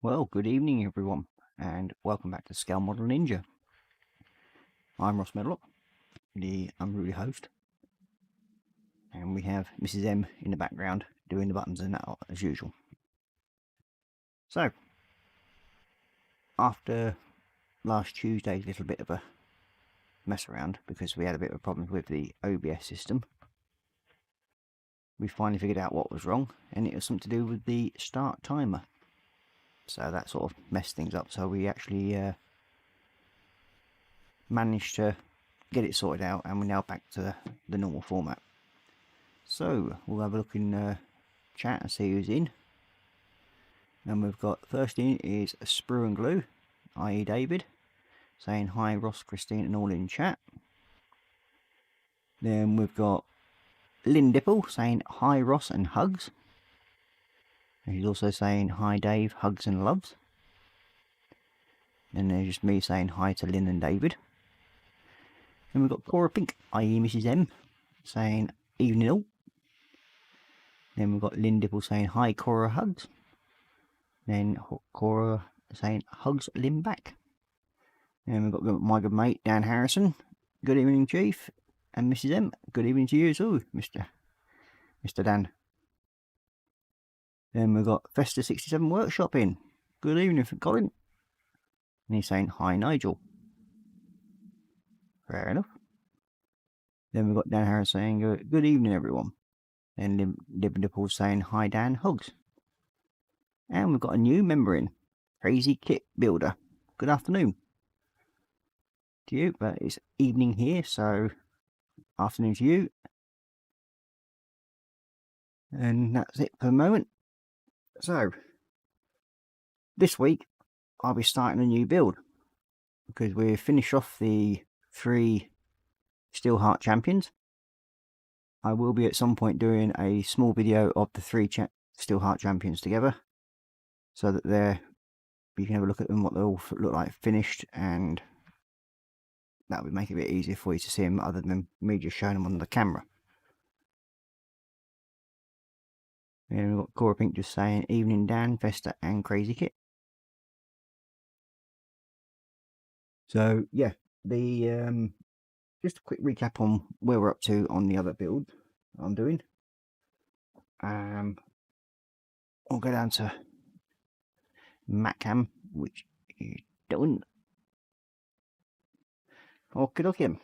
Well, good evening everyone, and welcome back to Scale Model Ninja. I'm Ross Medlock, the unruly host, and we have Mrs. M in the background doing the buttons and that as usual. So, after last Tuesday's little bit of a mess around because we had a bit of a problem with the OBS system, we finally figured out what was wrong, and it was something to do with the start timer. So that sort of messed things up, so we actually managed to get it sorted out, and we're now back to the normal format. So we'll have a look in chat and see who's in. And we've got first in is Sprue and Glue, i.e. David, saying hi Ross, Christine and all in chat. Then we've got Lynn Dipple saying hi Ross and hugs. And he's also saying hi Dave, hugs and loves. And there's just me saying hi to Lynn and David. Then we've got Cora Pink, i.e. Mrs. M, saying evening all. Then we've got Lynn Dipple saying hi Cora, hugs. Then Cora saying hugs Lynn back. And we've got my good mate Dan Harrison, good evening Chief. And Mrs. M, good evening to you too, Mr. Dan. Then we've got Festa 67 Workshop in, good evening for Colin. And he's saying hi Nigel. Fair enough. Then we've got Dan Harris saying good evening everyone. And Lib Nipples saying hi Dan, hugs. And we've got a new member in, Crazy Kit Builder. Good afternoon to you, but it's evening here, so afternoon to you. And that's it for the moment. So this week I'll be starting a new build because we've finished off the 3 Steelheart Champions. I will be at some point doing a small video of the 3 Steelheart Champions together, so that you can have a look at them, what they all look like finished, and that would make it a bit easier for you to see them other than me just showing them on the camera. And we've got Cora Pink just saying evening Dan, Festa and Crazy Kit. So yeah, the just a quick recap on where we're up to on the other build I'm doing. I'll go down to Macam, which you don't. Okie dokie.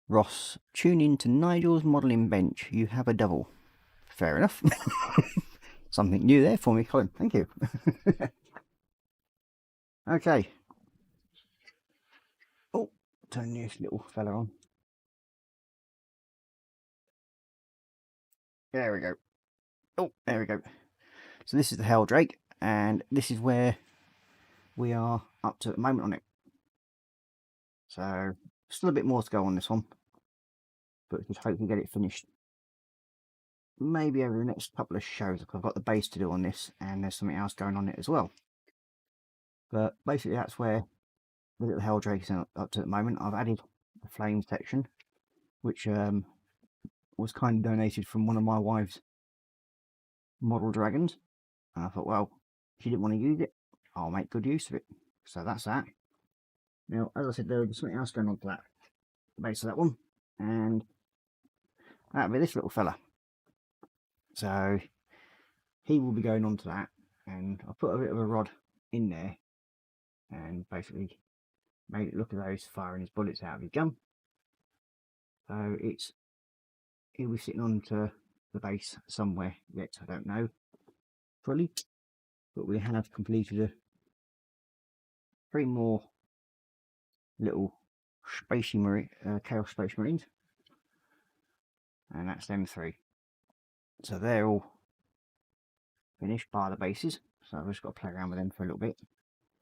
Ross, tune in to Nigel's modelling bench. You have a double. Fair enough. Something new there for me, Colin. Thank you. Okay. Oh, turn this little fella on. There we go. Oh, there we go. So this is the Helldrake, and this is where we are up to at the moment on it. So still a bit more to go on this one, but just hope we get it finished maybe over the next couple of shows. I've got the base to do on this, and there's something else going on it as well. But basically that's where the little Helldrake is up to at the moment. I've added the flame section, which was kind of donated from one of my wife's model dragons, and I thought, well, she didn't want to use it, I'll make good use of it. So that's that. Now, as I said, there was something else going on to that, the base of that one, and that'll be this little fella. So he will be going on to that, and I put a bit of a rod in there and basically made it look as though he's firing his bullets out of his gun. So he'll be sitting onto the base somewhere yet, I don't know fully, but we have completed 3 more little Chaos Space Marines, and that's them 3. So they're all finished by the bases, so I've just got to play around with them for a little bit.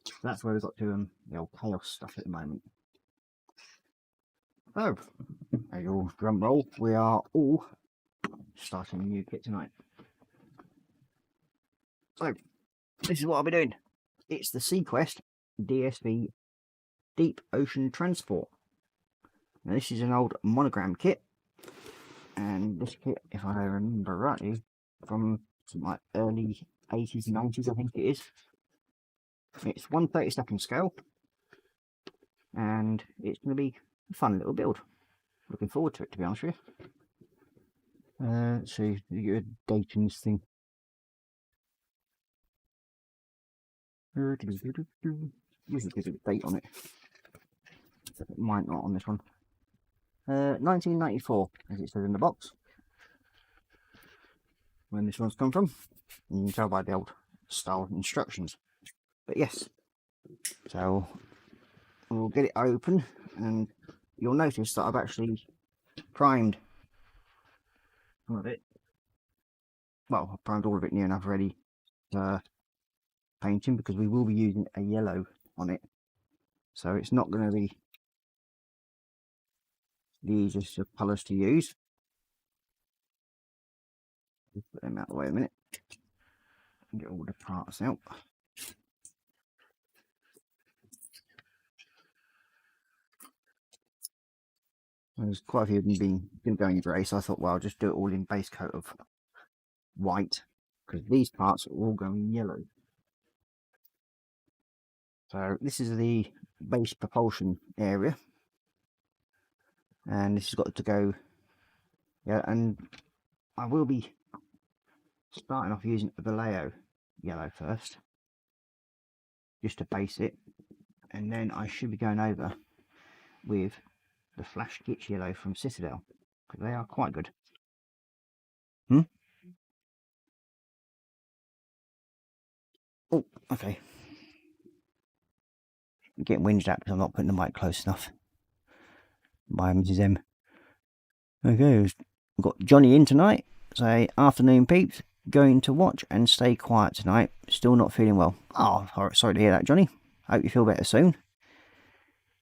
So that's where we've got to the old Chaos stuff at the moment. So, a little drum roll, we are all starting a new kit tonight. So, this is what I'll be doing. It's the SeaQuest DSV Deep Ocean Transport. Now, this is an old monogram kit, and this kit, if I remember rightly, from some like early 80s and 90s, I think it is. It's 1/32 scale, and it's going to be a fun little build. Looking forward to it, to be honest with you. Let's see, you get a date in this thing. Usually gives a date on it. It might not on this one. 1994, as it says in the box. When this one's come from, you can tell by the old style instructions. But yes, so we'll get it open, and you'll notice that I've actually primed some of it. Well, I've primed all of it near enough ready for painting, because we will be using a yellow on it, so it's not going to be the easiest of colours to use. Just put them out of the way a minute and get all the parts out. There's quite a few of them been going grey, so I thought, well, I'll just do it all in base coat of white, because these parts are all going yellow. So this is the base propulsion area, and this has got to go, yeah, and I will be starting off using a Vallejo yellow first, just to base it, and then I should be going over with the Flash Gitch yellow from Citadel, because they are quite good. Oh, okay. I'm getting whinged at because I'm not putting the mic close enough. Bye, Mrs. M. Okay, we've got Johnny in tonight. Say, afternoon peeps, going to watch and stay quiet tonight. Still not feeling well. Oh, sorry to hear that, Johnny. Hope you feel better soon.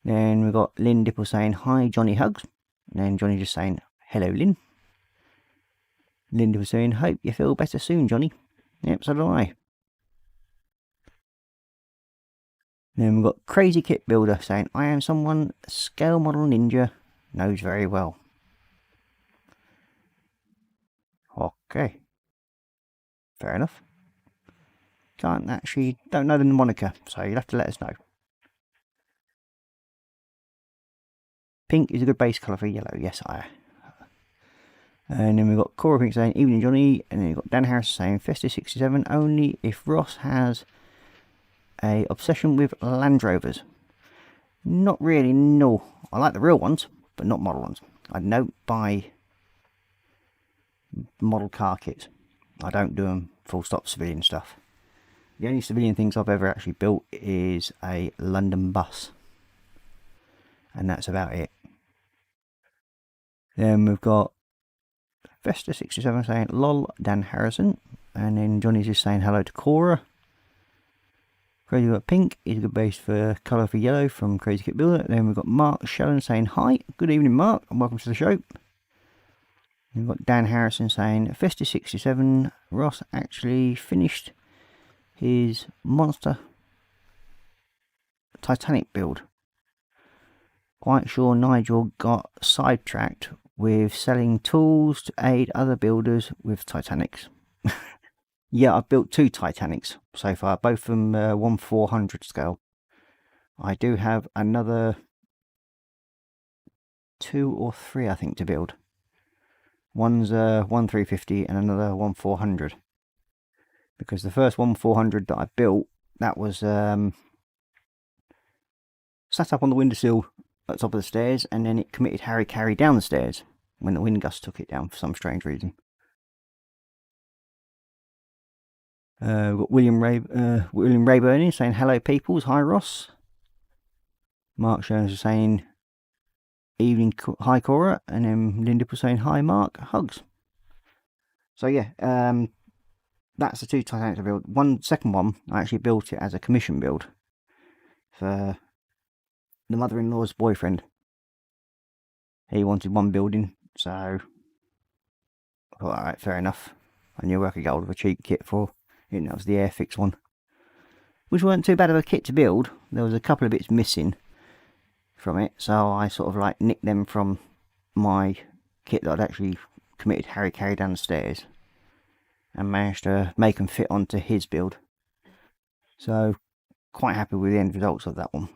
Then we've got Lynn Dipple saying, hi, Johnny, hugs. And then Johnny just saying, hello, Lynn. Lynn Dipple saying, hope you feel better soon, Johnny. Yep, so do I. Then we've got Crazy Kit Builder saying, I am someone scale model ninja knows very well. Okay. Fair enough. Don't know the moniker, so you'll have to let us know. Pink is a good base colour for yellow, yes, I. And then we've got Cora Pink saying, evening Johnny, and then we've got Dan Harris saying, Festive 67, only if Ross has a obsession with Land Rovers. Not really, no. I like the real ones, but not model ones. I don't buy model car kits. I don't do them full stop civilian stuff. The only civilian things I've ever actually built is a London bus, and that's about it. Then we've got Vesta 67 saying lol Dan Harrison, and then Johnny's just saying hello to Cora. Crazy got Pink is a good base for colour for yellow from Crazy Kit Builder. Then we've got Mark Shellen saying hi, good evening Mark, and welcome to the show. We've got Dan Harrison saying Festa 67, Ross actually finished his monster Titanic build. Quite sure Nigel got sidetracked with selling tools to aid other builders with Titanics. Yeah, I've built 2 Titanics so far, both from 1/400 scale. I do have another 2 or 3, I think, to build. One's 1/350 and another 1/400. Because the first 1/400 that I built, that was sat up on the windowsill at the top of the stairs, and then it committed Harry-Carry down the stairs when the wind gust took it down for some strange reason. We've got William Rayburn saying hello peoples, hi Ross. Mark Jones is saying evening, hi Cora, and then Linda was saying hi Mark, hugs. So yeah, that's the 2 Titanics I built. Second one, I actually built it as a commission build for the mother-in-law's boyfriend. He wanted one building, so I thought, alright, fair enough. I knew I could get hold of a cheap kit for it, and that was the Airfix one. Which weren't too bad of a kit to build. There was a couple of bits missing from it, so I sort of like nicked them from my kit that I'd actually committed Harry carry down the stairs and managed to make them fit onto his build. So quite happy with the end results of that one.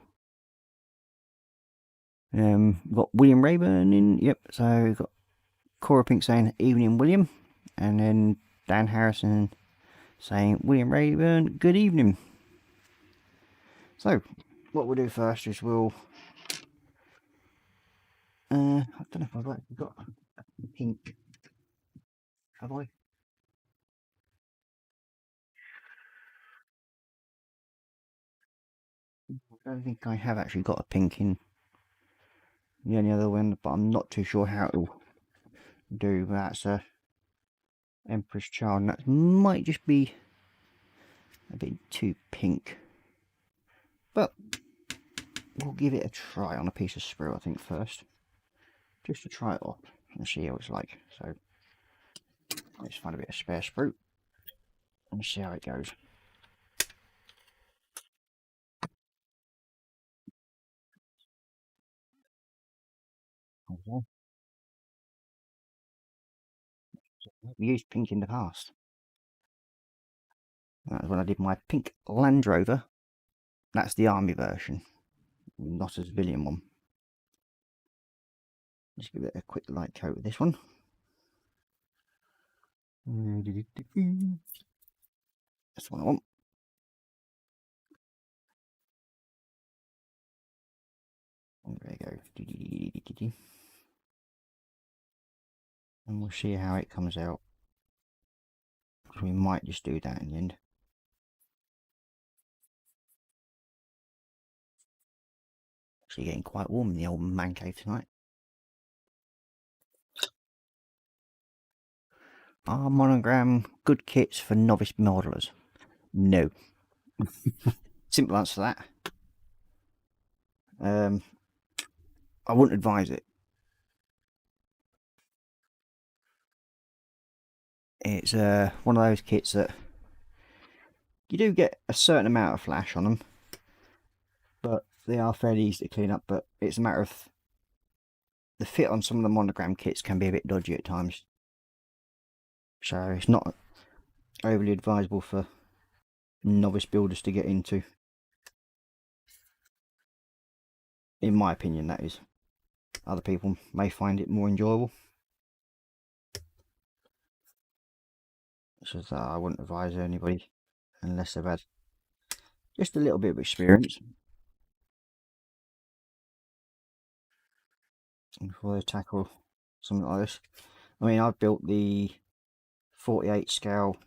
Got William Rayburn in, yep, so got Cora Pink saying evening William, and then Dan Harrison saying William Rayburn, good evening. So what we'll do first is we'll I don't know if I've actually got a pink, have I? I don't think I have actually got a pink in the only other one, but I'm not too sure how it'll do. That's a Emperor's Child, and that might just be a bit too pink. But we'll give it a try on a piece of sprue, I think, first. Just to try it off and see how it's like. So let's find a bit of spare sprue and see how it goes. Okay. We used pink in the past. That was when I did my pink Land Rover. That's the army version, not a civilian one. Just give it a quick light coat with this one. That's what I want. There you go. And we'll see how it comes out. We might just do that in the end. Actually getting quite warm in the old man cave tonight. Are Monogram good kits for novice modelers? No. Simple answer to that. I wouldn't advise it. It's one of those kits that you do get a certain amount of flash on them, but they are fairly easy to clean up. But it's a matter of the fit on some of the monogram kits can be a bit dodgy at times, so it's not overly advisable for novice builders to get into, in my opinion. That is, other people may find it more enjoyable. So I wouldn't advise anybody unless they've had just a little bit of experience before they tackle something like this. I mean, I've built the 48 scale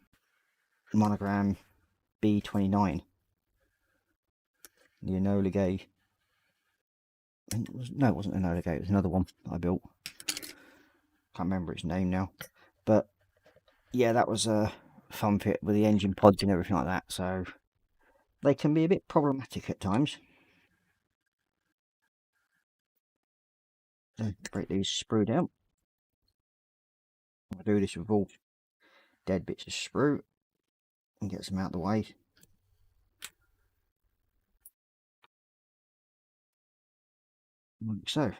monogram B29, the Enola Gay. No, it wasn't Enola Gay, it was another one I built. Can't remember its name now, but yeah, that was a fun fit with the engine pods and everything like that. So they can be a bit problematic at times. So break these sprued out. I'll do this with all dead bits of sprue and get some out of the way. Like so.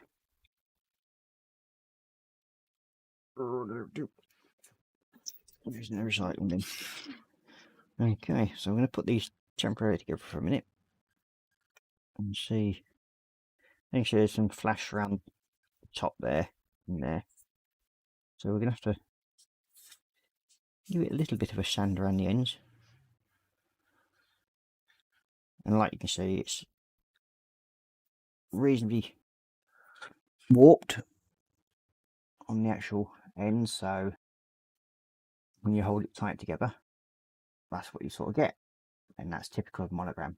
There's no recycling bin. Okay, so I'm going to put these temporarily together for a minute and see. I think there's some flash around the top there and there. So we're going to have to give it a little bit of a sand around the ends. And like you can see, it's reasonably warped on the actual ends, so when you hold it tight together, that's what you sort of get. And that's typical of monogram,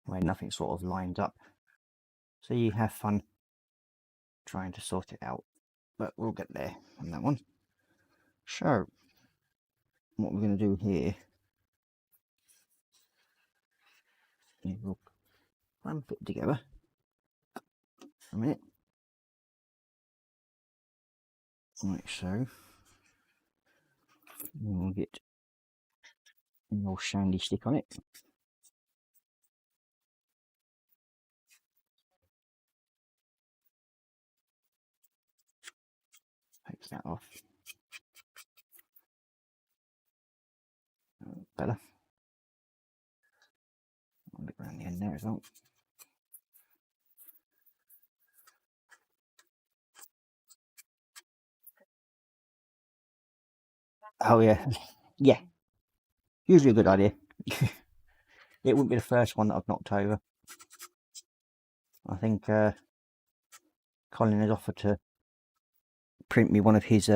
where nothing sort of lines up. So you have fun trying to sort it out, but we'll get there on that one. So what we're going to do here is we'll clamp it together for a minute, like so. And we'll get a little shandy stick on it. Rinse that off. Better. A bit around the end there as well. Oh yeah, yeah. Usually a good idea. It wouldn't be the first one that I've knocked over. I think Colin has offered to print me one of his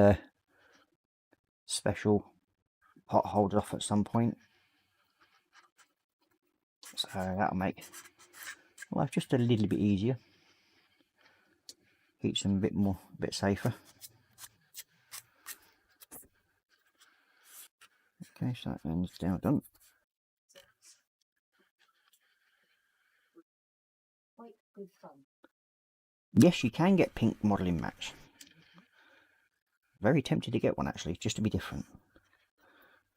special pot holders off at some point. So that'll make life just a little bit easier. Keeps them a bit safer. Okay, so that end's now done. Yes, you can get pink modelling mats. Very tempted to get one actually, just to be different.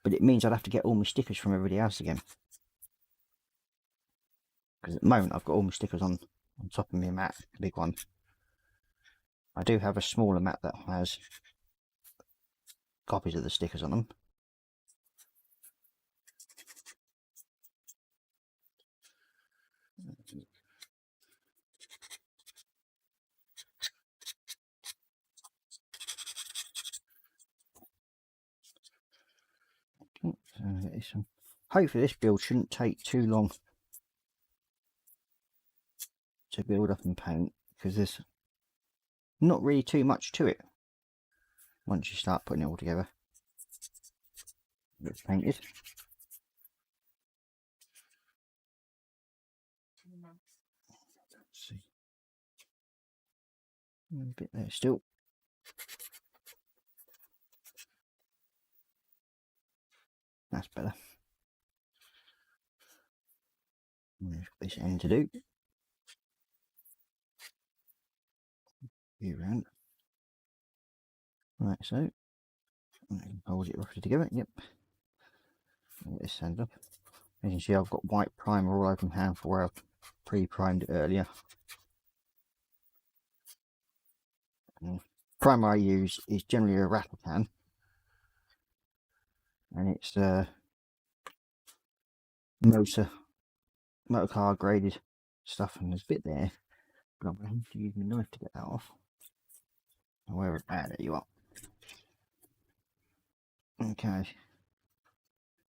But it means I'd have to get all my stickers from everybody else again. Because at the moment I've got all my stickers on top of my mat, the big one. I do have a smaller mat that has copies of the stickers on them. So hopefully this build shouldn't take too long to build up and paint, because there's not really too much to it once you start putting it all together. It's painted. Let's see. A bit there still. That's better. There's this end to do. Here around. Right, so hold it roughly together. Yep. Get this end up. As you can see, I've got white primer all over my hand for where I've pre-primed it earlier. And primer I use is generally a rattle can, and it's motor car graded stuff, and there's a bit there, but I'm going to have to use my knife to get that off. Wherever, there you are. Okay,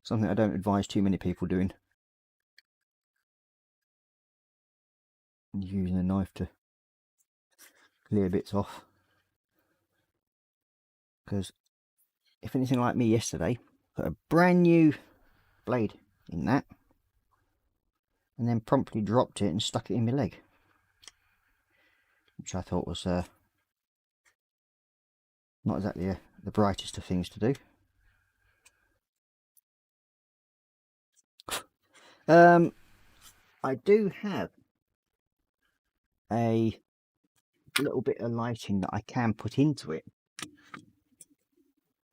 something I don't advise too many people doing, using a knife to clear bits off, because if anything like me yesterday, put a brand new blade in that and then promptly dropped it and stuck it in my leg, which I thought was not exactly the brightest of things to do. I do have a little bit of lighting that I can put into it,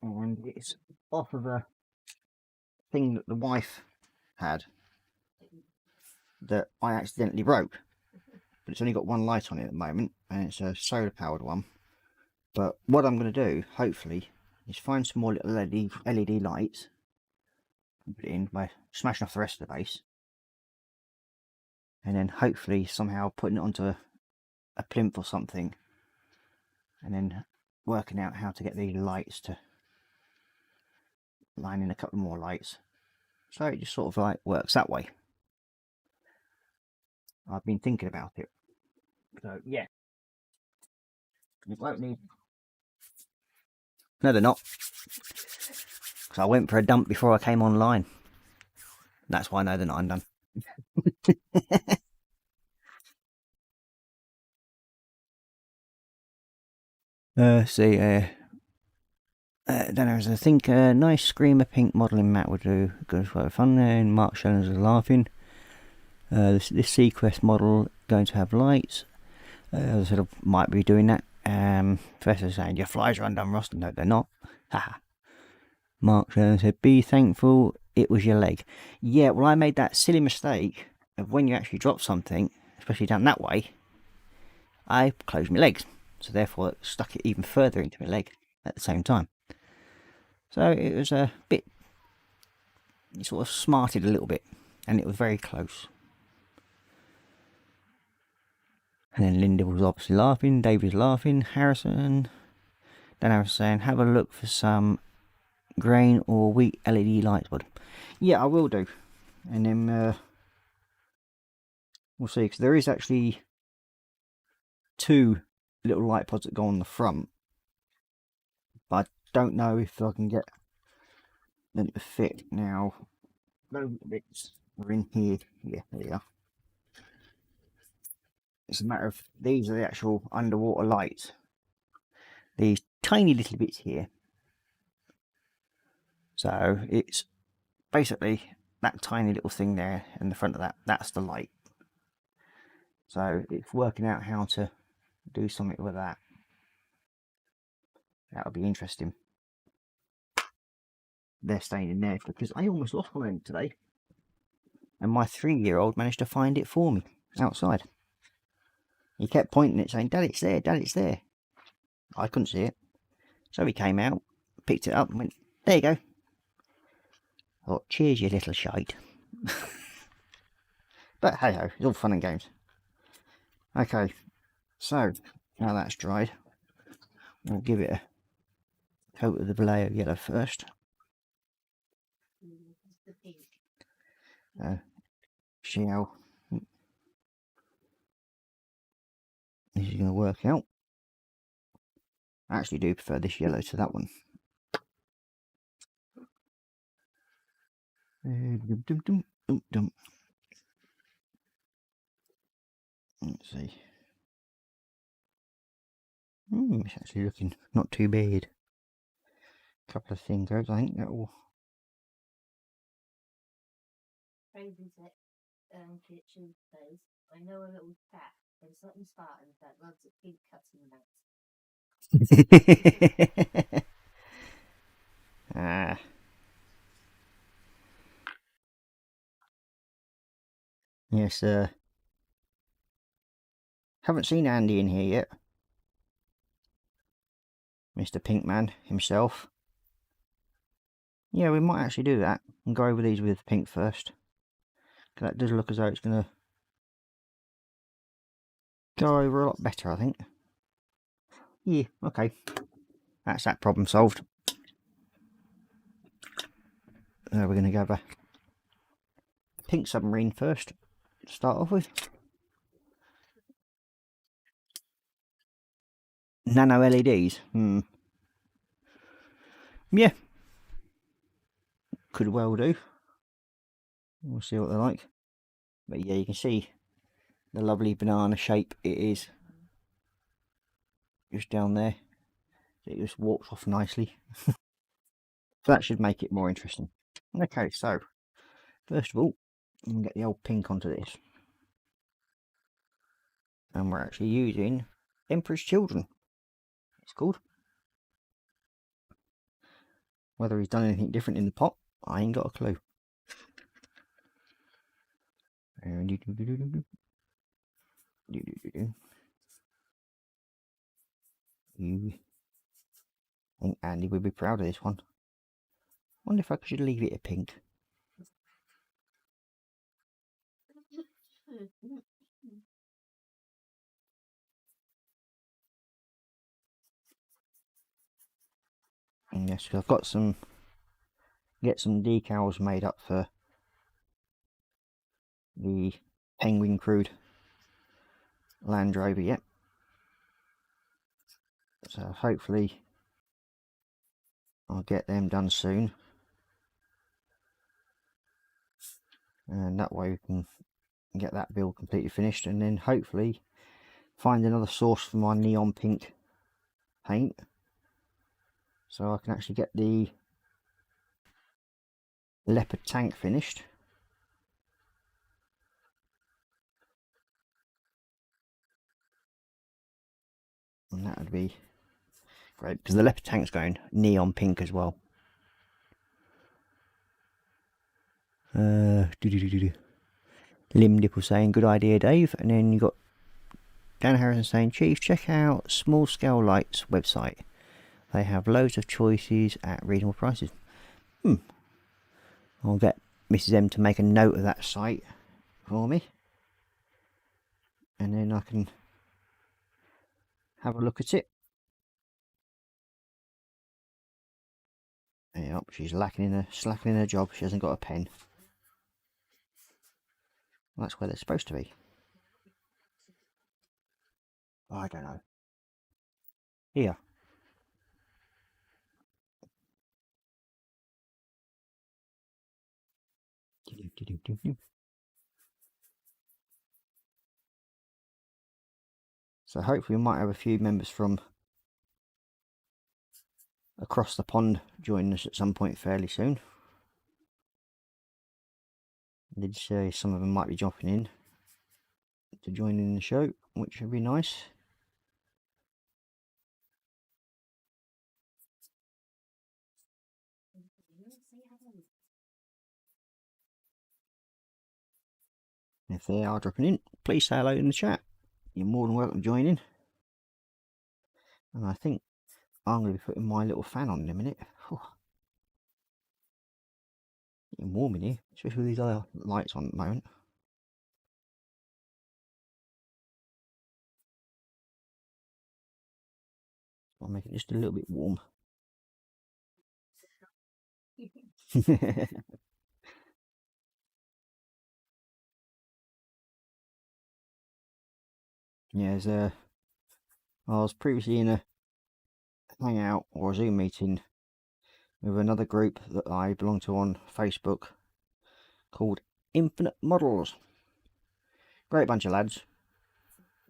and it's off of a thing that the wife had that I accidentally broke, but it's only got one light on it at the moment, and it's a solar powered one. But what I'm going to do, hopefully, is find some more little LED lights and put it in by smashing off the rest of the base, and then hopefully somehow putting it onto a plinth or something, and then working out how to get these lights to line in a couple more lights, so it just sort of like works that way. I've been thinking about it, so yeah, it won't need. No, they're not, because I went for a dump before I came online. That's why I know they're not undone. See, don't know, I think a nice Screamer pink modelling mat would do good for fun. And Mark Shellers is laughing. This SeaQuest model going to have lights. As I said, I might be doing that. Professor saying your flies are undone, Ross. No, they're not. Haha. Mark Shellers said, be thankful it was your leg. Yeah, well, I made that silly mistake of when you actually drop something, especially down that way, I closed my legs. So therefore it stuck it even further into my leg. at the same time. So it was a bit, it sort of smarted a little bit, and it was very close. And then Linda was obviously laughing, David was laughing, Harrison. Then I was saying, have a look for some grain or wheat LED lights, bud. Yeah, I will do. And then we'll see, because there is actually 2 little light pods that go on the front. But I don't know if I can get them to fit. Now, those bits are in here. Yeah, there they are. It's a matter of, these are the actual underwater lights. These tiny little bits here. So it's basically that tiny little thing there in the front of that, that's the light. So it's working out how to do something with that. That'll be interesting. They're staying in there because I almost lost one of them today. And my 3-year-old managed to find it for me outside. He kept pointing it, saying, Dad, it's there, Dad, it's there. I couldn't see it. So he came out, picked it up and went, there you go. I thought, cheers, you little shite. But hey ho, it's all fun and games. Okay, so now that's dried, we'll give it a coat of the Vallejo yellow first. See how this is going to work out. I actually do prefer this yellow to that one. Let's see. It's actually looking not too bad. A couple of fingers, I think that will. Kitchen says, I know a little cat. There's something Spartan that loves a pink cutting mat. Yes, haven't seen Andy in here yet. Mr. Pinkman himself. Yeah, we might actually do that and go over these with pink first. That does look as though it's going to go over a lot better, I think. Yeah, okay. That's that problem solved. We're going to go over pink submarine first to start off with. Nano LEDs. Yeah. Could well do. We'll see what they're like. But yeah, you can see the lovely banana shape it is just down there. It just walks off nicely. So that should make it more interesting. Okay, so first of all, I'm going to get the old pink onto this. And we're actually using Emperor's Children, it's called. Whether he's done anything different in the pot, I ain't got a clue. I think Andy would be proud of this one. Wonder if I should leave it a pink. And yes, I've got get some decals made up for the Penguin Crewed Land Rover yet. So hopefully I'll get them done soon. And that way we can get that build completely finished, and then hopefully find another source for my neon pink paint, so I can actually get the leopard tank finished. And that would be great, because the leopard tank's going neon pink as well. Lim Dipple saying, good idea, Dave. And then you got Dan Harrison saying, Chief, check out Small Scale Lights website. They have loads of choices at reasonable prices. I'll get Mrs. M to make a note of that site for me, and then I can have a look at it. Yep, she's slacking in her job. She hasn't got a pen. Well, that's where they're supposed to be. I don't know. Here. So hopefully we might have a few members from across the pond joining us at some point fairly soon. I did say some of them might be dropping in to join in the show, which would be nice. If they are dropping in, please say hello in the chat. You're more than welcome to join in. And I think I'm going to be putting my little fan on in a minute. Getting warm in here, especially with these other lights on at the moment. I'll make it just a little bit warm. Yeah, I was previously in a hangout or a Zoom meeting with another group that I belong to on Facebook called Infinite Models. Great bunch of lads,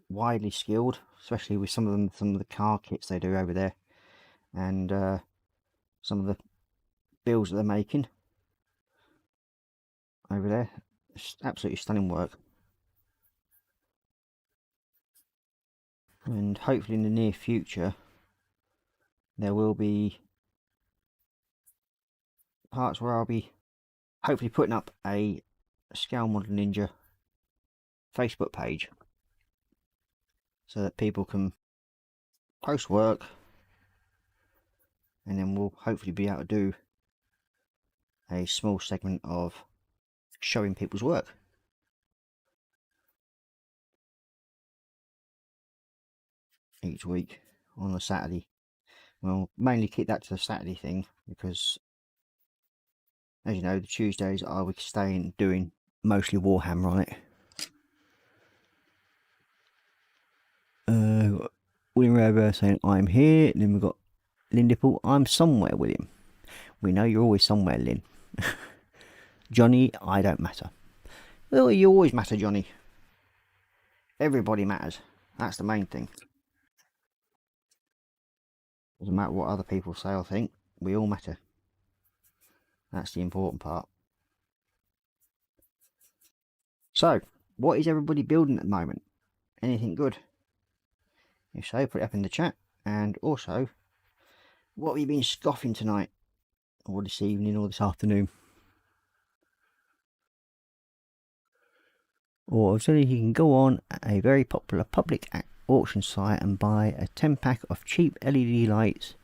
widely skilled, especially with some of the car kits they do over there, and some of the builds that they're making over there. It's absolutely stunning work. And hopefully in the near future there will be parts where I'll be hopefully putting up a Scale Model Ninja Facebook page so that people can post work, and then we'll hopefully be able to do a small segment of showing people's work. Each week on a Saturday. We'll mainly keep that to the Saturday thing because, as you know, the Tuesdays I will stay doing mostly Warhammer on it. William Rover saying I'm here. Then we've got Lynn Dipple. I'm somewhere, William. We know you're always somewhere, Lynn. Johnny, I don't matter. Well, you always matter, Johnny. Everybody matters. That's the main thing. Doesn't matter what other people say or think. We all matter. That's the important part. So, what is everybody building at the moment? Anything good? If so, put it up in the chat. And also, what have you been scoffing tonight? Or this evening or this afternoon? Or alternatively, you can go on a very popular public auction site and buy a 10-pack of cheap LED lights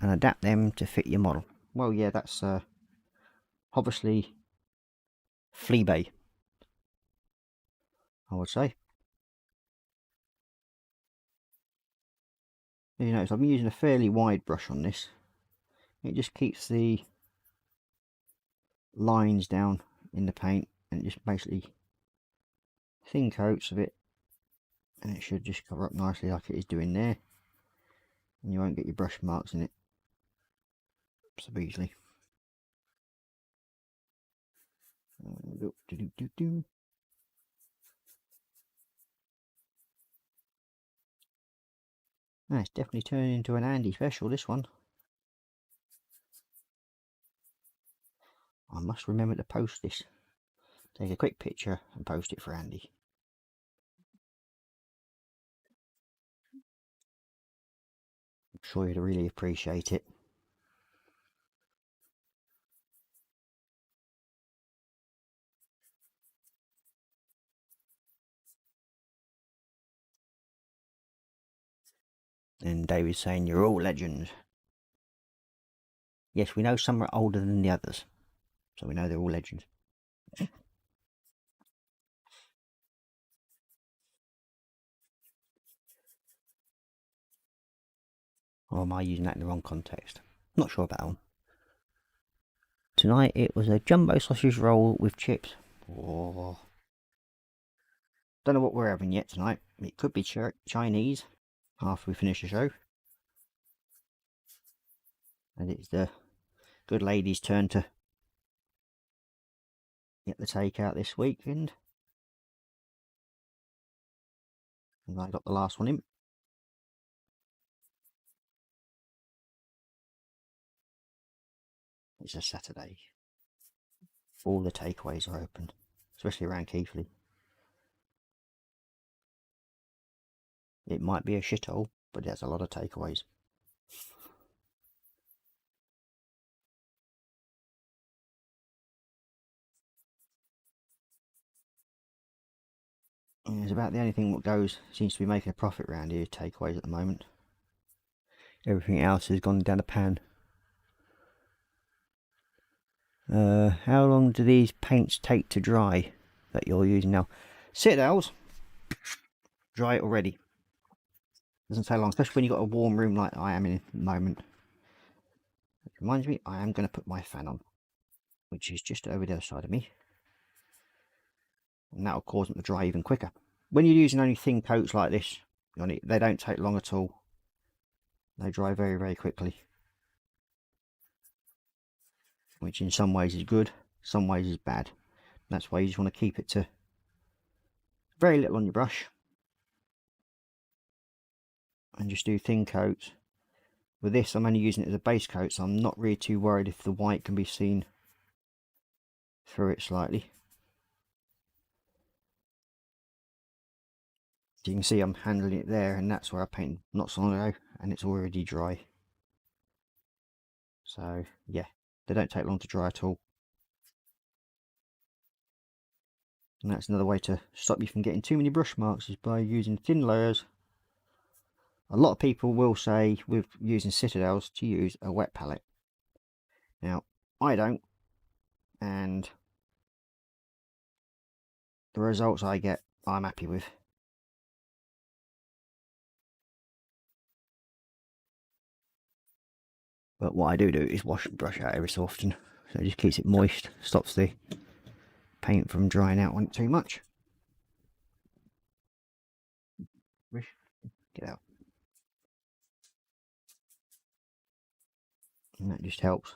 and adapt them to fit your model. Well, yeah, that's obviously Fleabay, I would say. As you notice, I've been using a fairly wide brush on this. It just keeps the lines down in the paint and it just basically thin coats of it, and it should just cover up nicely like it is doing there, and you won't get your brush marks in it so easily. It's definitely turning into an Andy special, this one. I must remember to post this. Take a quick picture and post it for Andy. I'm sure he'd really appreciate it. And David's saying, you're all legends. Yes, we know some are older than the others, so we know they're all legends. Or am I using that in the wrong context? Not sure about that one. Tonight it was a jumbo sausage roll with chips. Oh. Don't know what we're having yet tonight. It could be Chinese after we finish the show. And it's the good lady's turn to get the takeout this weekend. And I got the last one in. It's a Saturday. All the takeaways are open, especially around Keighley. It might be a shithole, but there's a lot of takeaways. And it's about the only thing that goes, seems to be making a profit around here, takeaways at the moment. Everything else has gone down the pan. How long do these paints take to dry that you're using now? Citadels, dry it already. Doesn't take long, especially when you've got a warm room like I am in at the moment. It reminds me, I am going to put my fan on, which is just over the other side of me. And that'll cause them to dry even quicker. When you're using only thin coats like this on it, they don't take long at all. They dry very, very quickly. Which in some ways is good, some ways is bad. That's why you just want to keep it to very little on your brush. And just do thin coats. With this, I'm only using it as a base coat, so I'm not really too worried if the white can be seen through it slightly. So you can see I'm handling it there, and that's where I painted not so long ago, and it's already dry. So yeah, they don't take long to dry at all. And that's another way to stop you from getting too many brush marks, is by using thin layers. A lot of people will say with using Citadels to use a wet palette. Now, I don't, and the results I get, I'm happy with. But what I do is wash and brush out every so often, so it just keeps it moist, stops the paint from drying out on it too much. Get out. And that just helps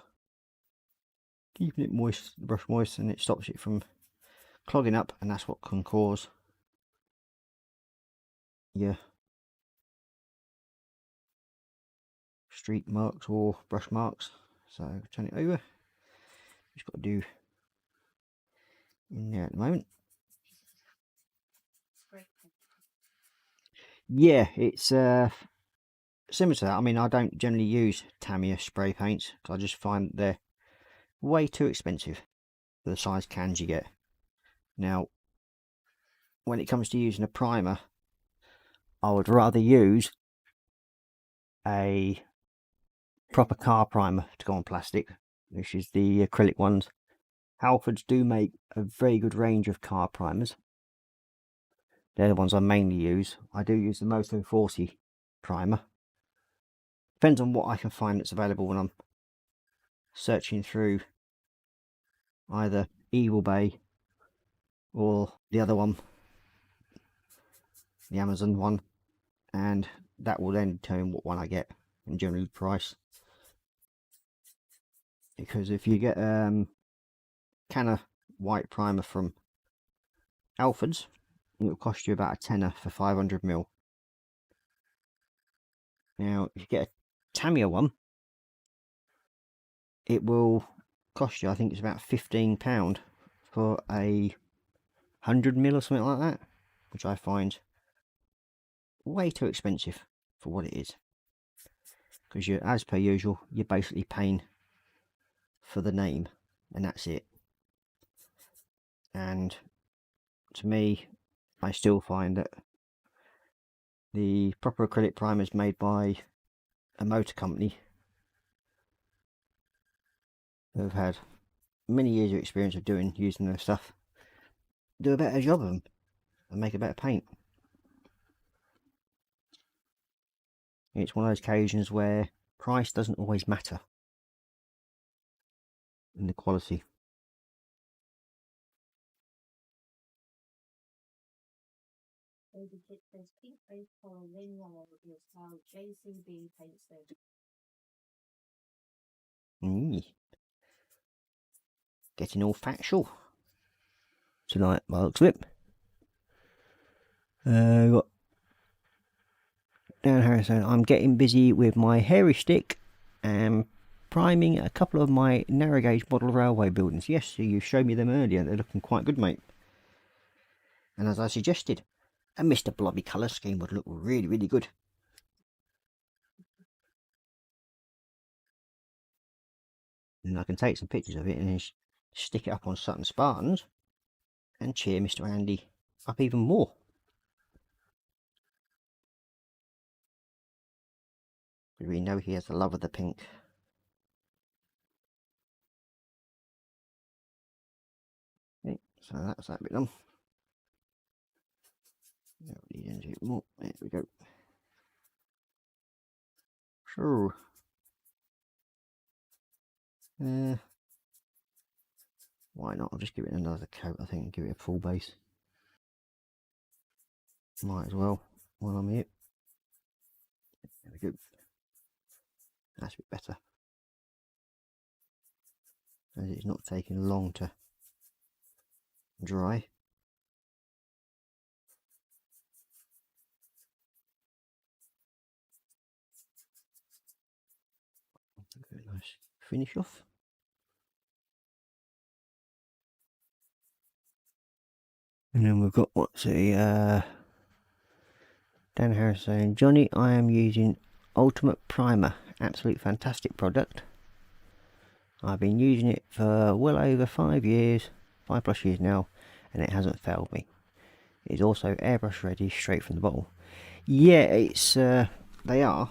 keeping it moist, the brush moist, and it stops it from clogging up, and that's what can cause your streak marks or brush marks. So turn it over. Just got to do in there at the moment. Yeah, it's similar to that. I mean, I don't generally use Tamiya spray paints because I just find they're way too expensive for the size cans you get. Now, when it comes to using a primer, I would rather use a proper car primer to go on plastic, which is the acrylic ones. Halfords do make a very good range of car primers. They're the ones I mainly use. I do use the Moto 40 primer. Depends on what I can find that's available when I'm searching through either Evil Bay or the other one, the Amazon one, and that will then determine what one I get and generally the price. Because if you get can of white primer from Halfords, it will cost you about a tenner for 500ml. Now, if you get a Tamiya one, it will cost you, I think it's about £15 for a 100ml or something like that, which I find way too expensive for what it is. Because you, as per usual, you're basically paying for the name, and that's it. And to me, I still find that the proper acrylic primers made by a motor company who have had many years of experience of using their stuff do a better job of them and make a better paint. It's one of those occasions where price doesn't always matter in the quality. David Kit says pink base colour Lin Yellow is how JCB paints them. Getting all factual tonight by the looks of it. Got Dan Harrison. I'm getting busy with my hairy stick and priming a couple of my narrow gauge model railway buildings. Yes, you showed me them earlier. They're looking quite good, mate. And as I suggested, a Mr. Blobby colour scheme would look really, really good. And I can take some pictures of it and stick it up on Sutton Spartans and cheer Mr. Andy up even more. We know he has the love of the pink. Okay, so that's that bit done. More. There we go. So, why not? I'll just give it another coat, I think, and give it a full base. Might as well while I'm here. There we go. That's a bit better. As it's not taking long to dry. Very nice finish off. And then we've got what's a Dan Harris saying, Johnny, I am using Ultimate Primer. Absolute fantastic product. I've been using it for well over 5 years, 5+ years now, and it hasn't failed me. It's also airbrush ready straight from the bottle. Yeah, it's they are.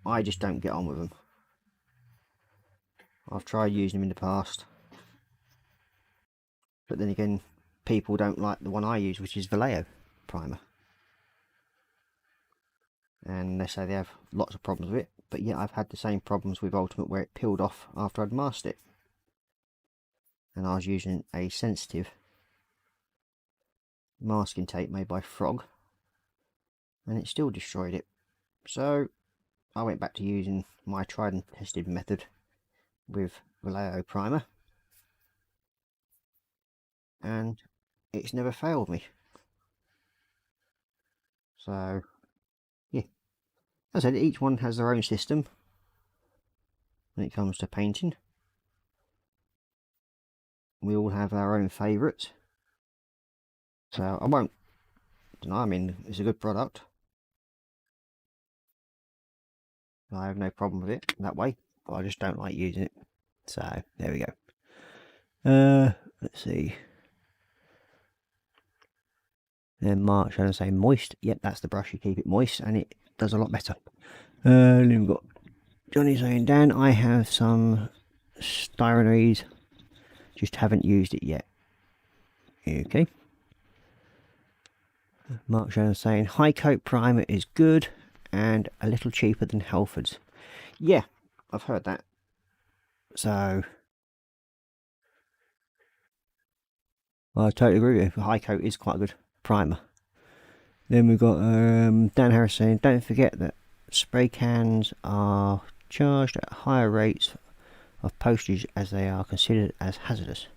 I just don't get on with them. I've tried using them in the past, but then again, people don't like the one I use, which is Vallejo primer, and they say they have lots of problems with it. But yeah, I've had the same problems with Ultimate where it peeled off after I'd masked it, and I was using a sensitive masking tape made by Frog, and it still destroyed it. So I went back to using my tried and tested method with Vallejo primer, and it's never failed me. So yeah, as I said, each one has their own system when it comes to painting. We all have our own favourites, so I won't deny. I mean, it's a good product. I have no problem with it that way, but I just don't like using it. So there we go. Let's see. Then Mark trying to say moist. Yep, that's the brush. You keep it moist and it does a lot better. Then we've got Johnny saying, Dan, I have some styronoids, just haven't used it yet. Okay. Mark Shannon saying, high coat primer is good and a little cheaper than Halford's. Yeah, I've heard that. So I totally agree with you. High coat is quite a good primer. Then we've got Dan Harris saying, don't forget that spray cans are charged at higher rates of postage as they are considered as hazardous.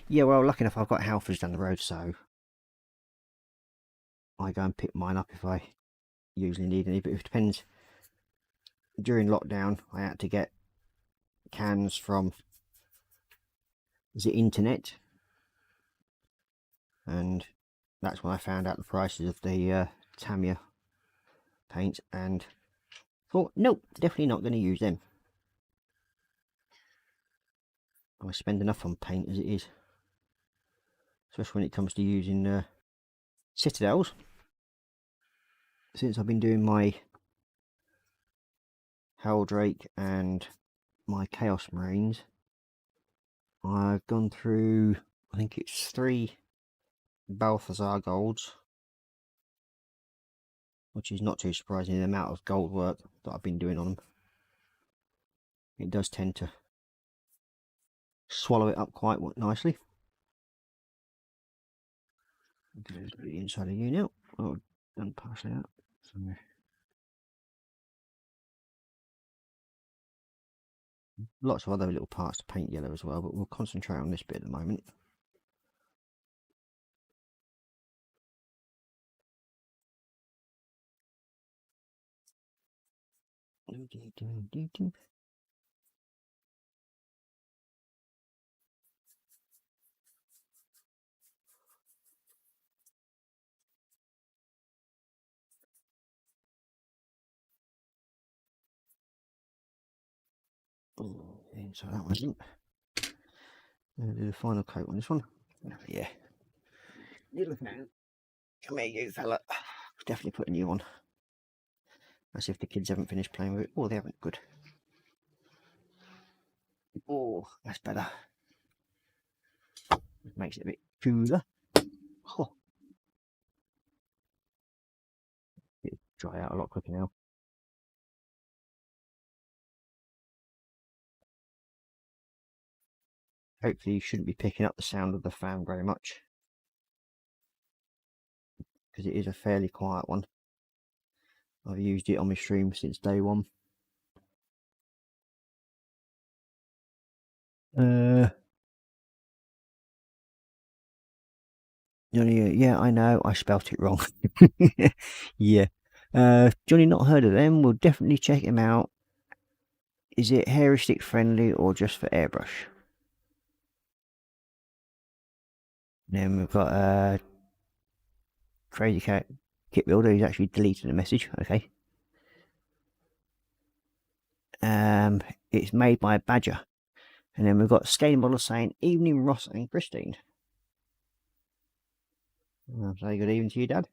Yeah, well, lucky enough I've got Halfords down the road, so I go and pick mine up if I usually need any, but it depends. During lockdown I had to get cans from the internet, and that's when I found out the prices of the Tamiya paints and thought, nope, definitely not going to use them. I spend enough on paint as it is, especially when it comes to using Citadels. Since I've been doing my Helldrake and my Chaos Marines, I've gone through, I think it's 3 Balthazar golds, which is not too surprising, the amount of gold work that I've been doing on them. It does tend to swallow it up quite nicely. The inside of you now. Oh, done partially out. So, lots of other little parts to paint yellow as well, but we'll concentrate on this bit at the moment. So that one's in. I'll do the final coat on this one. Yeah. Little fan. Come here, you fella. Definitely put a new one. As if the kids haven't finished playing with it. Oh, they haven't. Good. Oh, that's better. It makes it a bit cooler. Oh. It'll dry out a lot quicker now. Hopefully you shouldn't be picking up the sound of the fan very much, because it is a fairly quiet one. I've used it on my stream since day one. Johnny, yeah, I know, I spelt it wrong. Yeah. Johnny, not heard of them. We'll definitely check him out. Is it hairy stick friendly or just for airbrush? Then we've got Crazy Cat Kit Builder. He's actually deleted the message. Okay. It's made by Badger. And then we've got Scaling Model saying, evening Ross and Christine. I'll say good evening to you, Dad.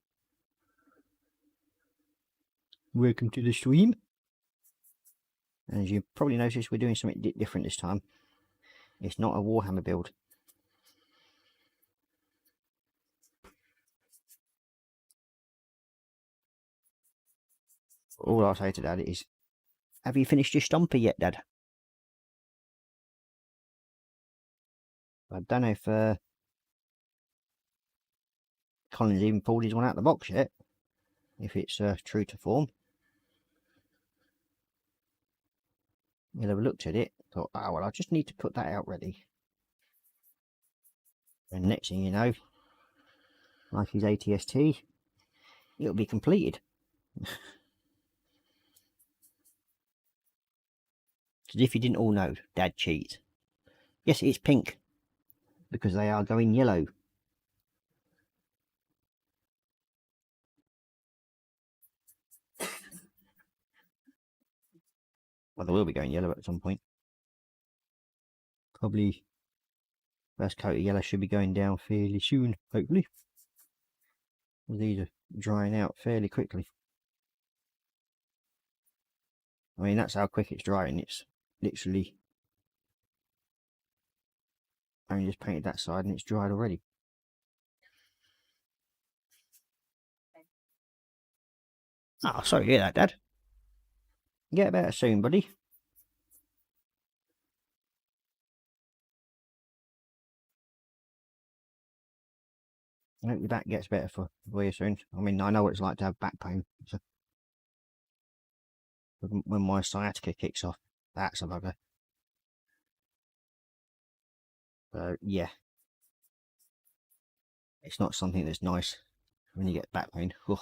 Welcome to the stream. As you probably noticed, we're doing something different this time. It's not a Warhammer build. All I'll say to Dad is, have you finished your stomper yet, Dad? I don't know if Colin's even pulled his one out of the box yet, if it's true to form. He'll have looked at it, thought, oh well, I just need to put that out ready. And next thing you know, like his ATST, it'll be completed. Because if you didn't all know, Dad cheats. Yes, it's pink, because they are going yellow. Well, they will be going yellow at some point. Probably first coat of yellow should be going down fairly soon, hopefully. These are drying out fairly quickly. I mean, that's how quick it's drying. It's literally only just painted that side and it's dried already. Oh, sorry to hear that, Dad. Get better soon, buddy. I hope your back gets better for you soon. I mean, I know what it's like to have back pain. So when my sciatica kicks off, that's a bugger. So, yeah. It's not something that's nice when you get back pain. Ugh.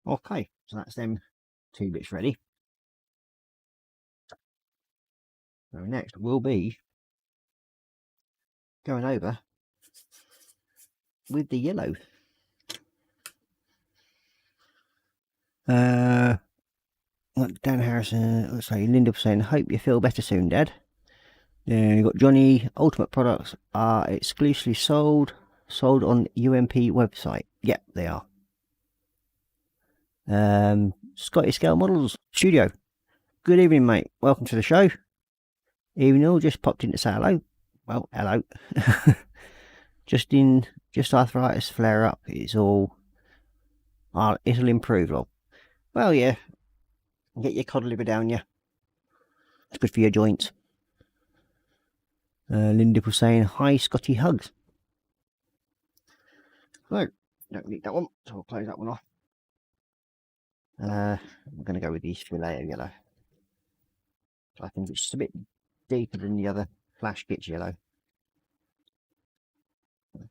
Okay, so that's them 2 bits ready. So next will be going over with the yellow. Dan Harrison, let's say Linda saying, hope you feel better soon, Dad. Then you've got Johnny, ultimate products are exclusively sold on UMP website. Yep, they are. Scotty Scale Models Studio. Good evening, mate. Welcome to the show. Even though just popped in to say hello. Well, hello. just arthritis flare up. It'll improve. Well, yeah. Get your cod liver down, yeah. It's good for your joints. Linda was saying, hi, Scotty hugs. No, don't need that one, so I'll close that one off. I'm going to go with the filet of yellow. I think it's just a bit deeper than the other flash pitch yellow.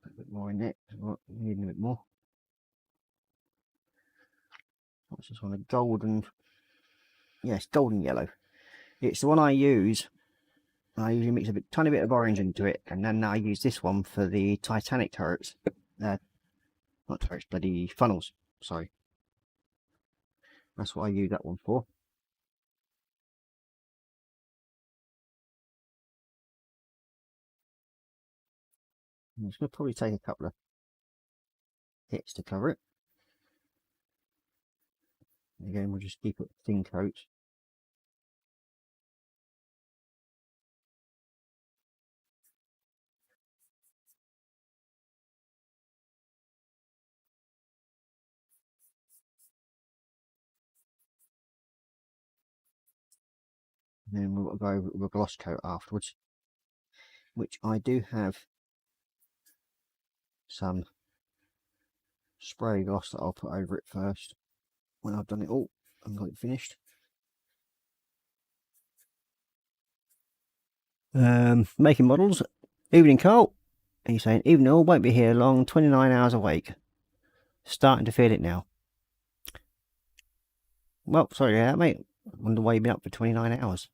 Put a bit more in it. Needing a bit more. What's this one? A golden. Yes, golden yellow. It's the one I use. I usually mix a tiny bit of orange into it, and then I use this one for the Titanic turrets. Not turrets, bloody funnels. Sorry. That's what I use that one for. I'm just going to probably take a couple of hits to cover it. Again, we'll just keep it thin coats. And then we'll go over with a gloss coat afterwards, which I do have some spray gloss that I'll put over it first when I've done it all and got it finished. Making models. Evening, Carl. And he's saying, evening all, won't be here long, 29 hours awake. Starting to feel it now. Well, sorry to hear that, mate. Wonder why you've been up for 29 hours.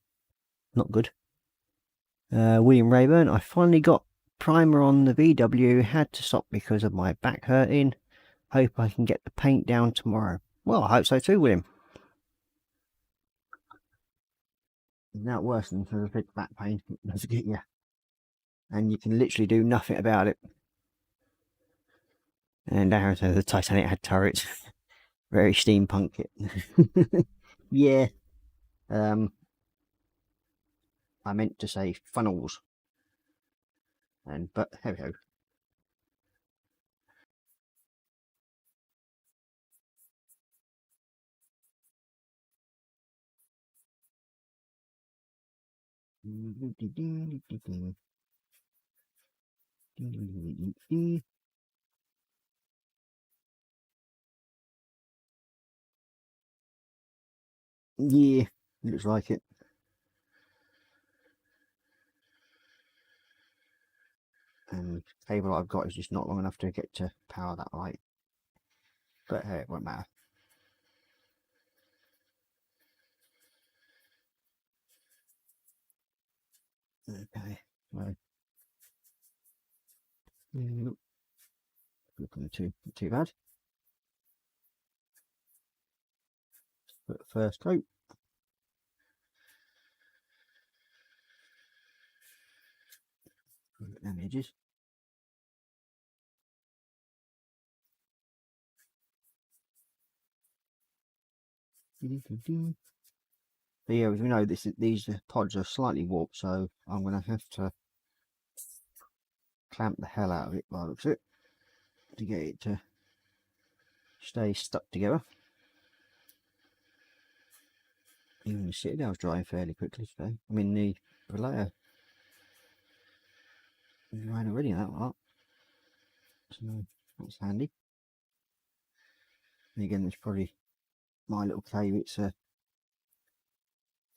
Not good. William Rayburn, I finally got primer on the VW. Had to stop because of my back hurting. Hope I can get the paint down tomorrow. Well, I hope so too, William. Now worse than the big back pain. Does get you. And you can literally do nothing about it. And Aaron said the Titanic had turrets. Very steampunk it. Yeah. I meant to say funnels. But hey ho. Yeah, looks like it. And the cable I've got is just not long enough to get to power that light. But hey, it won't matter. Okay, well, looking too bad. But first coat. Them edges. But yeah, as we know, these pods are slightly warped, so I'm going to have to clamp the hell out of it by the looks of it to get it to stay stuck together. Even the citadel's drying fairly quickly today. I mean, the layer is drying already, that lot. So that's handy. And again, there's probably my little cave. It's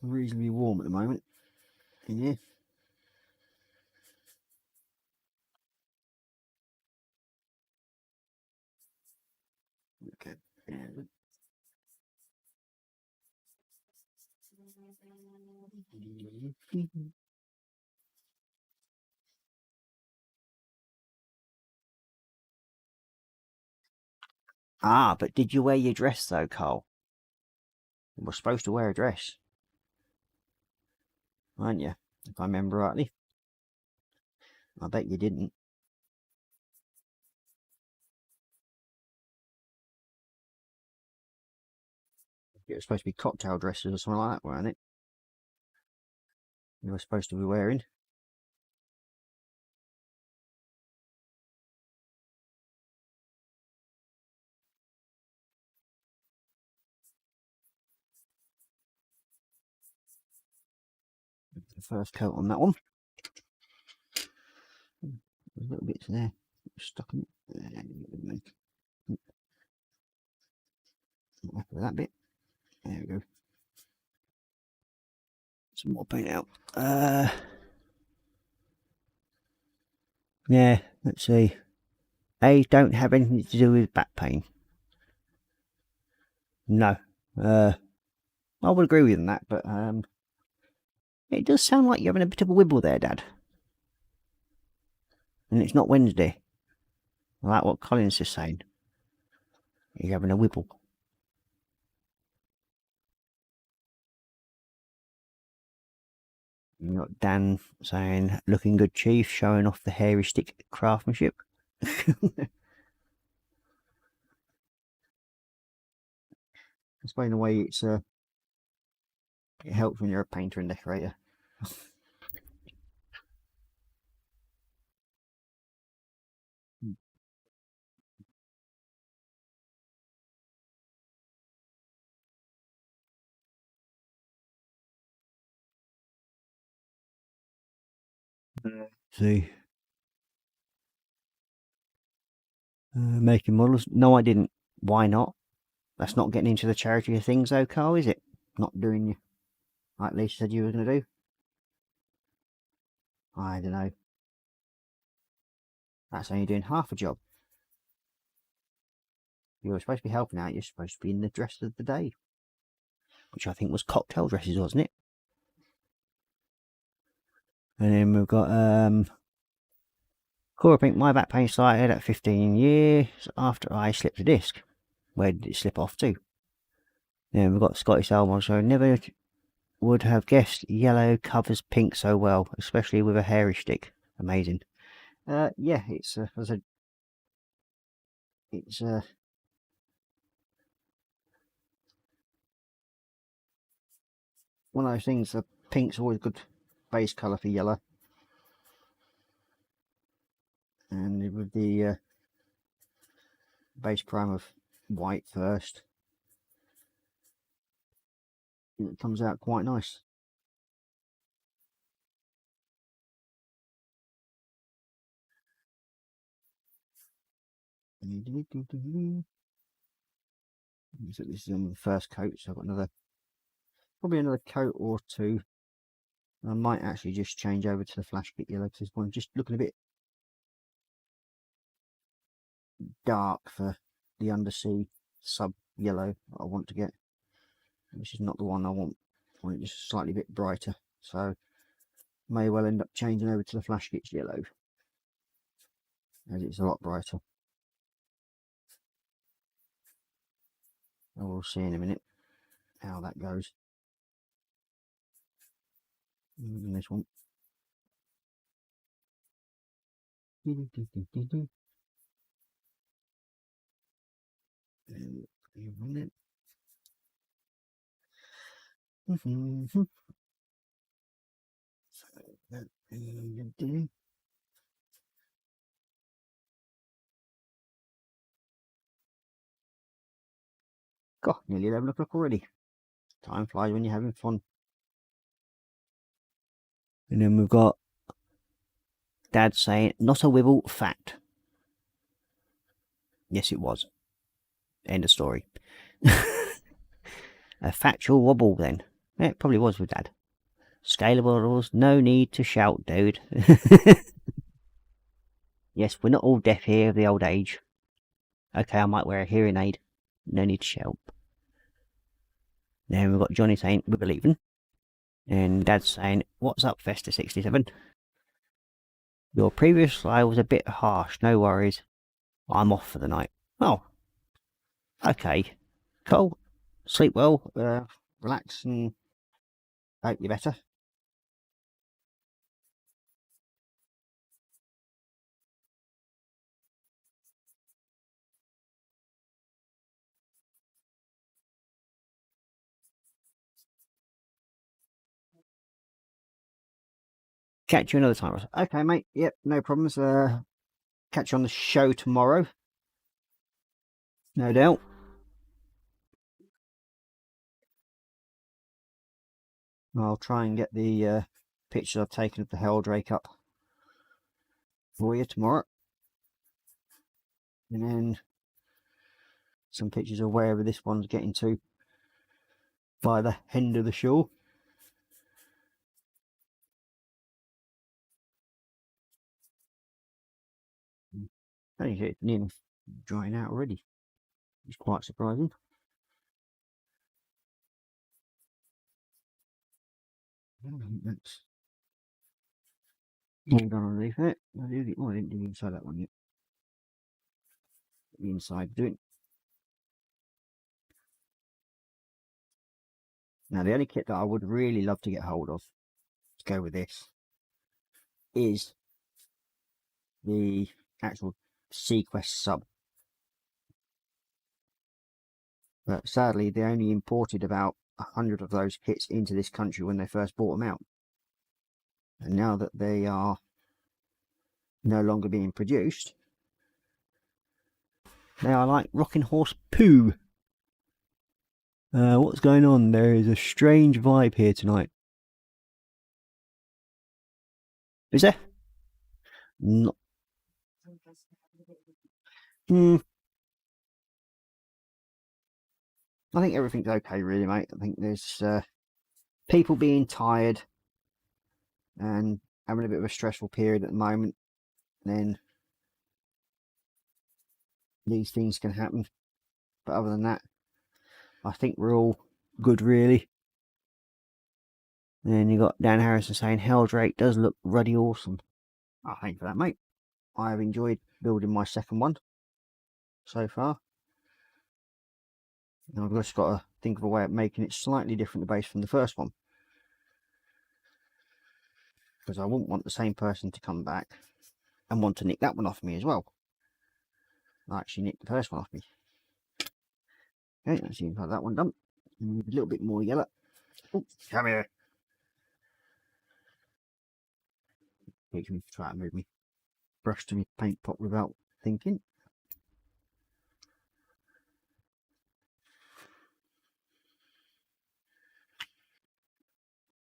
reasonably warm at the moment in here. Okay. Ah, but did you wear your dress though, Carl? You were supposed to wear a dress, weren't you? If I remember rightly. I bet you didn't. It was supposed to be cocktail dresses or something like that, weren't it? You were supposed to be wearing. The first coat on that one. There's little bits there stuck in it. Not happy with that bit. There we go. Some more paint out. Yeah, let's see. A, don't have anything to do with back pain. No. I would agree with you on that, but it does sound like you're having a bit of a wibble there, Dad. And it's not Wednesday. I like what Collins is saying. You're having a wibble. You got Dan saying, looking good, Chief, showing off the hairy stick craftsmanship. Explain the way it helps when you're a painter and decorator. See. Making models? No, I didn't. Why not? That's not getting into the charity of things, though, Carl, is it? Not doing you like Lisa said you were going to do. I don't know. That's only doing half a job. You were supposed to be helping out. You're supposed to be in the dress of the day, which I think was cocktail dresses, wasn't it? And then we've got Cora Pink. My back pain started at 15 years after I slipped a disc. Where did it slip off to? Then we've got Scottish Elmo. So never would have guessed yellow covers pink so well, especially with a hairy stick. Amazing. Yeah, it's one of those things. Pink's always a good base colour for yellow, and with the base prime of white first, it comes out quite nice. So this is on the first coat, so I've got probably another coat or two. I might actually just change over to the flash kit yellow because this one's just looking a bit dark for the undersea sub yellow I want to get. This is not the one I want. I want it just slightly bit brighter, so may well end up changing over to the flash kit yellow as it's a lot brighter. We'll see in a minute how that goes. And this one. God, nearly 11 o'clock already. Time flies when you're having fun. And then we've got Dad saying, not a wibble, fact. Yes, it was. End of story. A factual wobble then. Yeah, it probably was with Dad. Scalable rules, no need to shout, dude. Yes, we're not all deaf here of the old age. Okay, I might wear a hearing aid. No need to shout. Then we've got Johnny saying, we're believing. And Dad's saying, what's up, Festa67? Your previous slide was a bit harsh, no worries. I'm off for the night. Oh. Okay. Cool. Sleep well, relax, and hope you're better. Catch you another time, Ross. Okay, mate. Yep, no problems. Catch you on the show tomorrow. No doubt. I'll try and get the pictures I've taken of the Heldrake up for you tomorrow. And then some pictures of wherever this one's getting to by the end of the shore. I think it's nearly drying out already. It's quite surprising. That's all done underneath it. I didn't do the inside that one yet. The inside doing. Now the only kit that I would really love to get hold of to go with this is the actual SeaQuest sub. But sadly they only imported about 100 of those kits into this country when they first brought them out. And now that they are no longer being produced, they are like rocking horse poo. What's going on? There is a strange vibe here tonight. Is there? Not. I think everything's okay really, mate. I think there's people being tired and having a bit of a stressful period at the moment. Then these things can happen. But other than that, I think we're all good really. And you got Dan Harrison saying Heldrake does look ruddy awesome. Oh, thank you for that, mate. I have enjoyed building my second one so far. And I've just got to think of a way of making it slightly different the base from the first one. Because I wouldn't want the same person to come back and want to nick that one off me as well. I actually nicked the first one off me. Okay, that seems like that one done. And a little bit more yellow. Oh, come here. Makes me try to move me brush to my paint pot without thinking.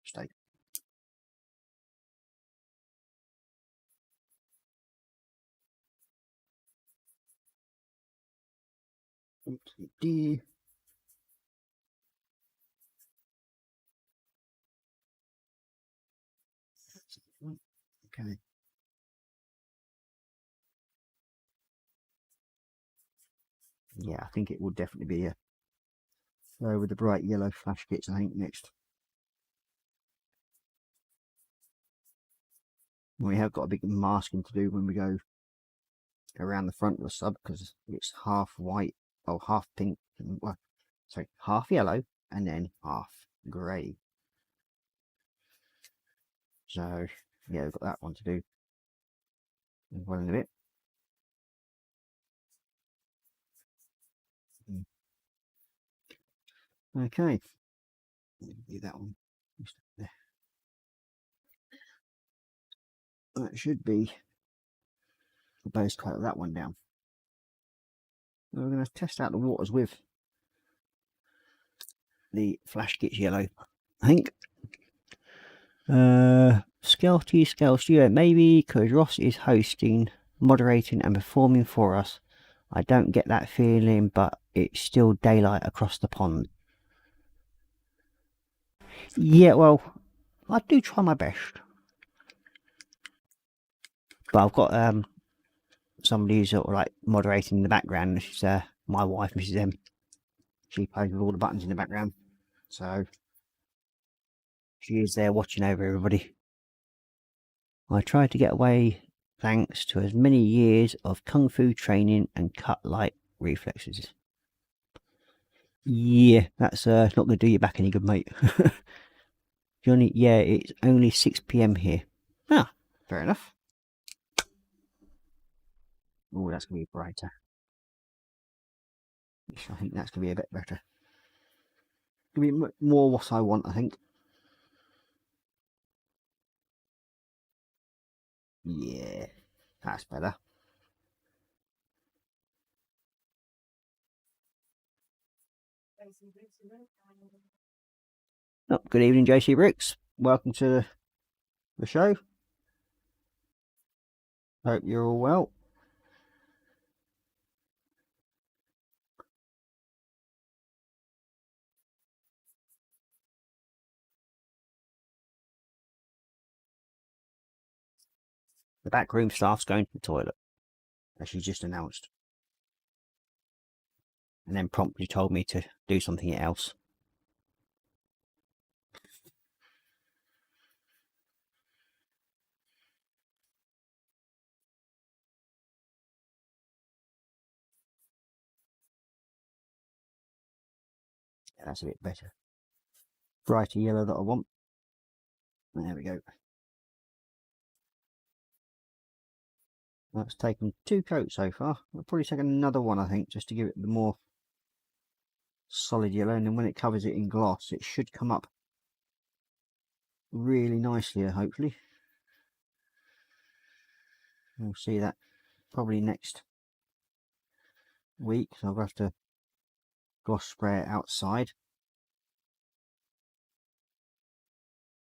Stay. Okay. Yeah, I think it will definitely be a with the bright yellow flash kits, I think, next. We have got a big masking to do when we go around the front of the sub because it's half white, or half pink, and, well, sorry, half yellow and then half grey. So yeah, we've got that one to do well in a bit. Okay, do that one. There. That should be the base coat of that one down. We're going to test out the waters with the flash kits yellow, I think. Scale Studio, maybe because Ross is hosting, moderating and performing for us. I don't get that feeling, but it's still daylight across the pond. Yeah, well, I do try my best. But I've got somebody who's sort of like moderating in the background. She's my wife, Mrs. M. She plays with all the buttons in the background. So she is there watching over everybody. I tried to get away thanks to as many years of kung fu training and cut-light reflexes. Yeah, that's not going to do you back any good, mate. Johnny, yeah, it's only 6 PM here. Ah, fair enough. Oh, that's going to be brighter. I think that's going to be a bit better. Going to be more what I want, I think. Yeah, that's better. Oh, good evening, JC Bricks. Welcome to the show. Hope you're all well. The backroom staff's going to the toilet, as she just announced. And then promptly told me to do something else. Yeah, that's a bit better. Brighter yellow that I want. There we go. That's taken 2 coats so far. I'll probably take another one, I think, just to give it the more solid yellow, and then when it covers it in gloss, it should come up really nicely, hopefully. We'll see that probably next week, so I'll have to gloss spray it outside.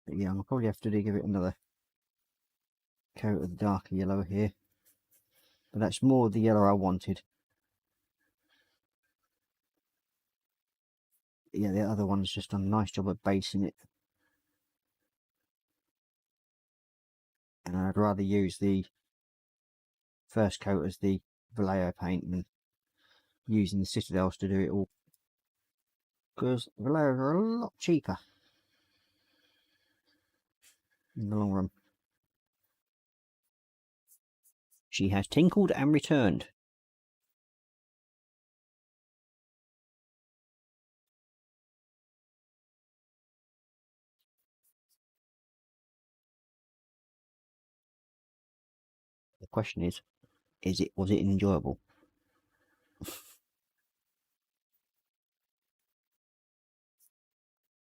But yeah, I'll probably have to give it another coat of the darker yellow here. But that's more of the yellow I wanted. Yeah, the other one's just done a nice job of basing it. And I'd rather use the first coat as the Vallejo paint than using the Citadels to do it all. Because Vallejos are a lot cheaper in the long run. She has tinkled and returned. The question is was it enjoyable?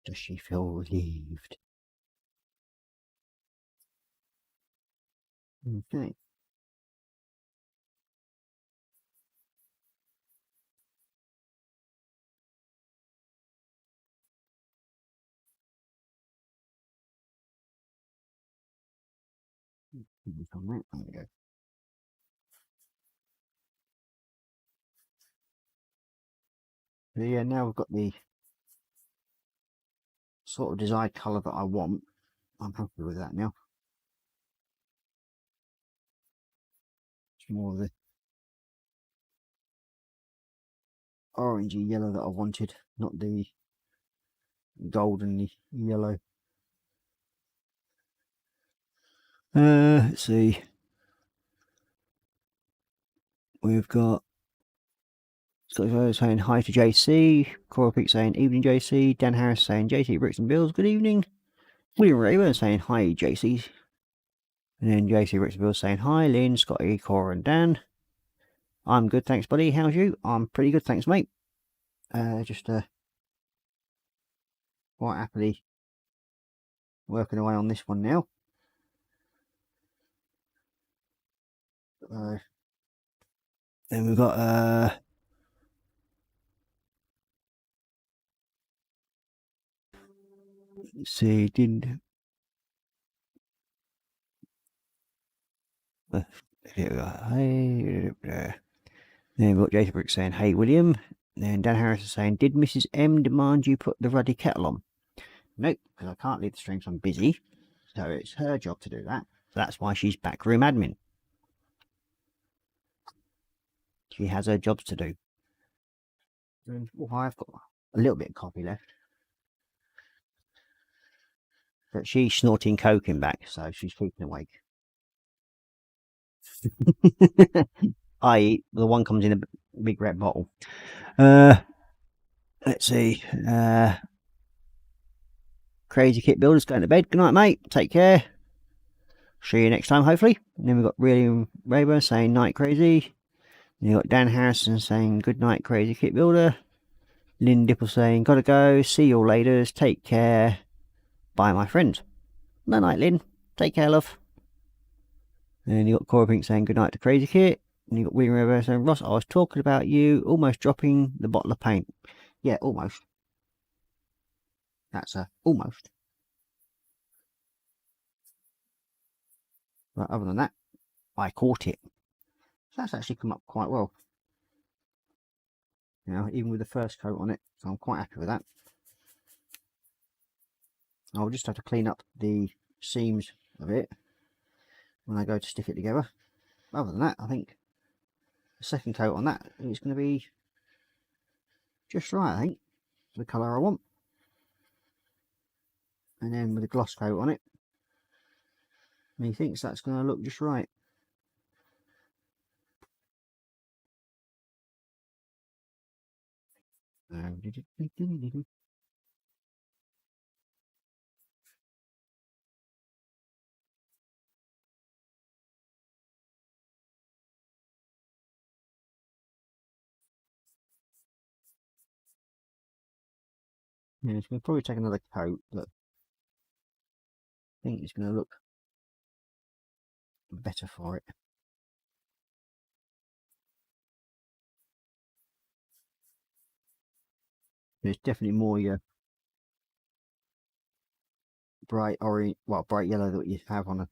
Does she feel relieved? Okay. There we go. So yeah, now we've got the sort of desired colour that I want. I'm happy with that now. It's more of the orangey yellow that I wanted, not the golden yellow. Let's see. We've got Scott saying hi to JC, Cora Peak saying evening JC, Dan Harris saying JC Bricks and Bills, good evening. William Rayburn saying hi JC. And then JC Bricks and Bills saying hi, Lynn, Scotty, Cora and Dan. I'm good, thanks buddy, how's you? I'm pretty good, thanks mate. Just quite happily working away on this one now. Then we've got let's see, didn't here we go. Hey, then we've got Jason Brooks saying hey William. Then Dan Harris is saying, did Mrs M demand you put the ruddy kettle on? Nope, because I can't leave the stream, so I'm busy. So it's her job to do that. So that's why she's backroom admin. She has her jobs to do. And, well, I've got a little bit of coffee left. But she's snorting coke in back, so she's keeping awake. I.e., the one comes in a big red bottle. Let's see. Crazy Kit Builders going to bed. Good night, mate. Take care. See you next time, hopefully. And then we've got William Rayburn saying night crazy. And you've got Dan Harrison saying good night, Crazy Kit Builder. Lynn Dipple saying gotta go. See you all later. Take care. Bye, my friend. No night, Lynn. Take care, love. And you got Cora Pink saying good night to Crazy Kit. And you got William Rayburn saying Ross, I was talking about you almost dropping the bottle of paint. Yeah, almost. That's almost. But other than that, I caught it. So that's actually come up quite well. You know, even with the first coat on it, so I'm quite happy with that. I'll just have to clean up the seams of it when I go to stick it together. Other than that, I think the second coat on that is going to be just right, I think, for the colour I want. And then with the gloss coat on it, methinks that's going to look just right. Yeah, it's going to probably take another coat, but I think it's going to look better for it. It's definitely more your bright orange, well, bright yellow that you have on a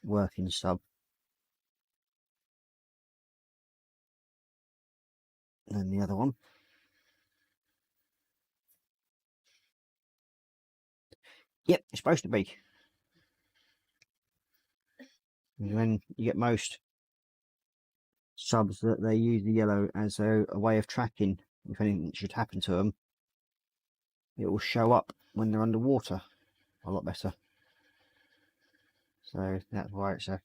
working sub than the other one. Yep, it's supposed to be. When you get most subs that they use the yellow as a way of tracking if anything should happen to them, it will show up when they're underwater a lot better. So that's why it's a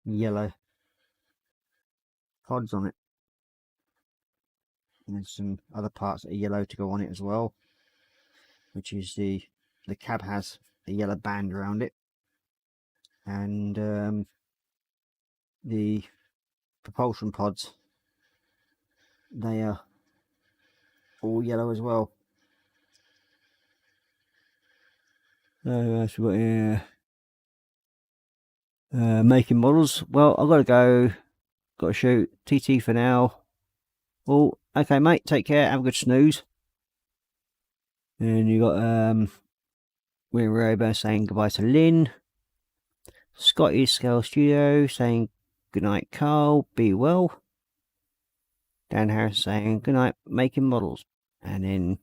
yellow pods on it. And there's some other parts that are yellow to go on it as well, which is the cab has a yellow band around it, and the propulsion pods, they are all yellow as well. So we've got here making models. Well, I've got to go, got to shoot. TT for now. Oh, okay, mate. Take care. Have a good snooze. And you got William Rober saying goodbye to Lynn. Scotty's Scale Studio saying good night, Carl. Be well. Dan Harris saying good night, making models. And then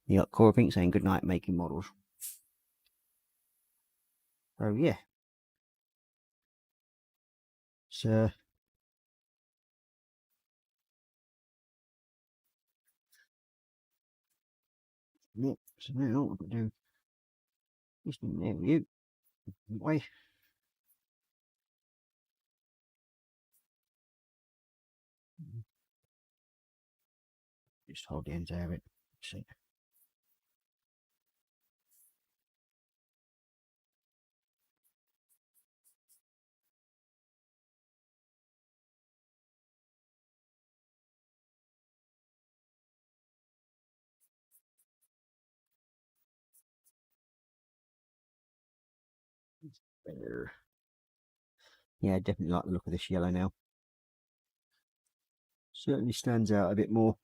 you got Cora Pink saying good night, making models. So yeah. So yeah, so now what I'm gonna do is there with you. Way. Just hold the ends out of it. See. Better. Yeah, I definitely like the look of this yellow now. Certainly stands out a bit more.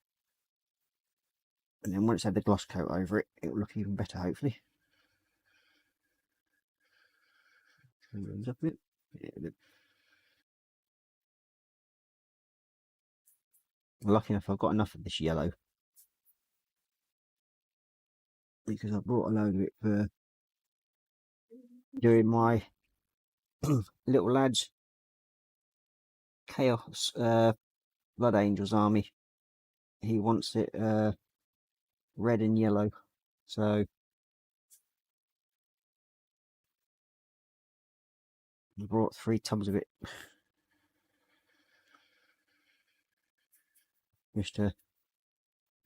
And then once I have the gloss coat over it, it will look even better, hopefully. Up a bit. Yeah, lucky enough, I've got enough of this yellow because I brought a load of it for doing my little lad's Chaos Blood Angels army. He wants it red and yellow, so I brought 3 tubs of it just to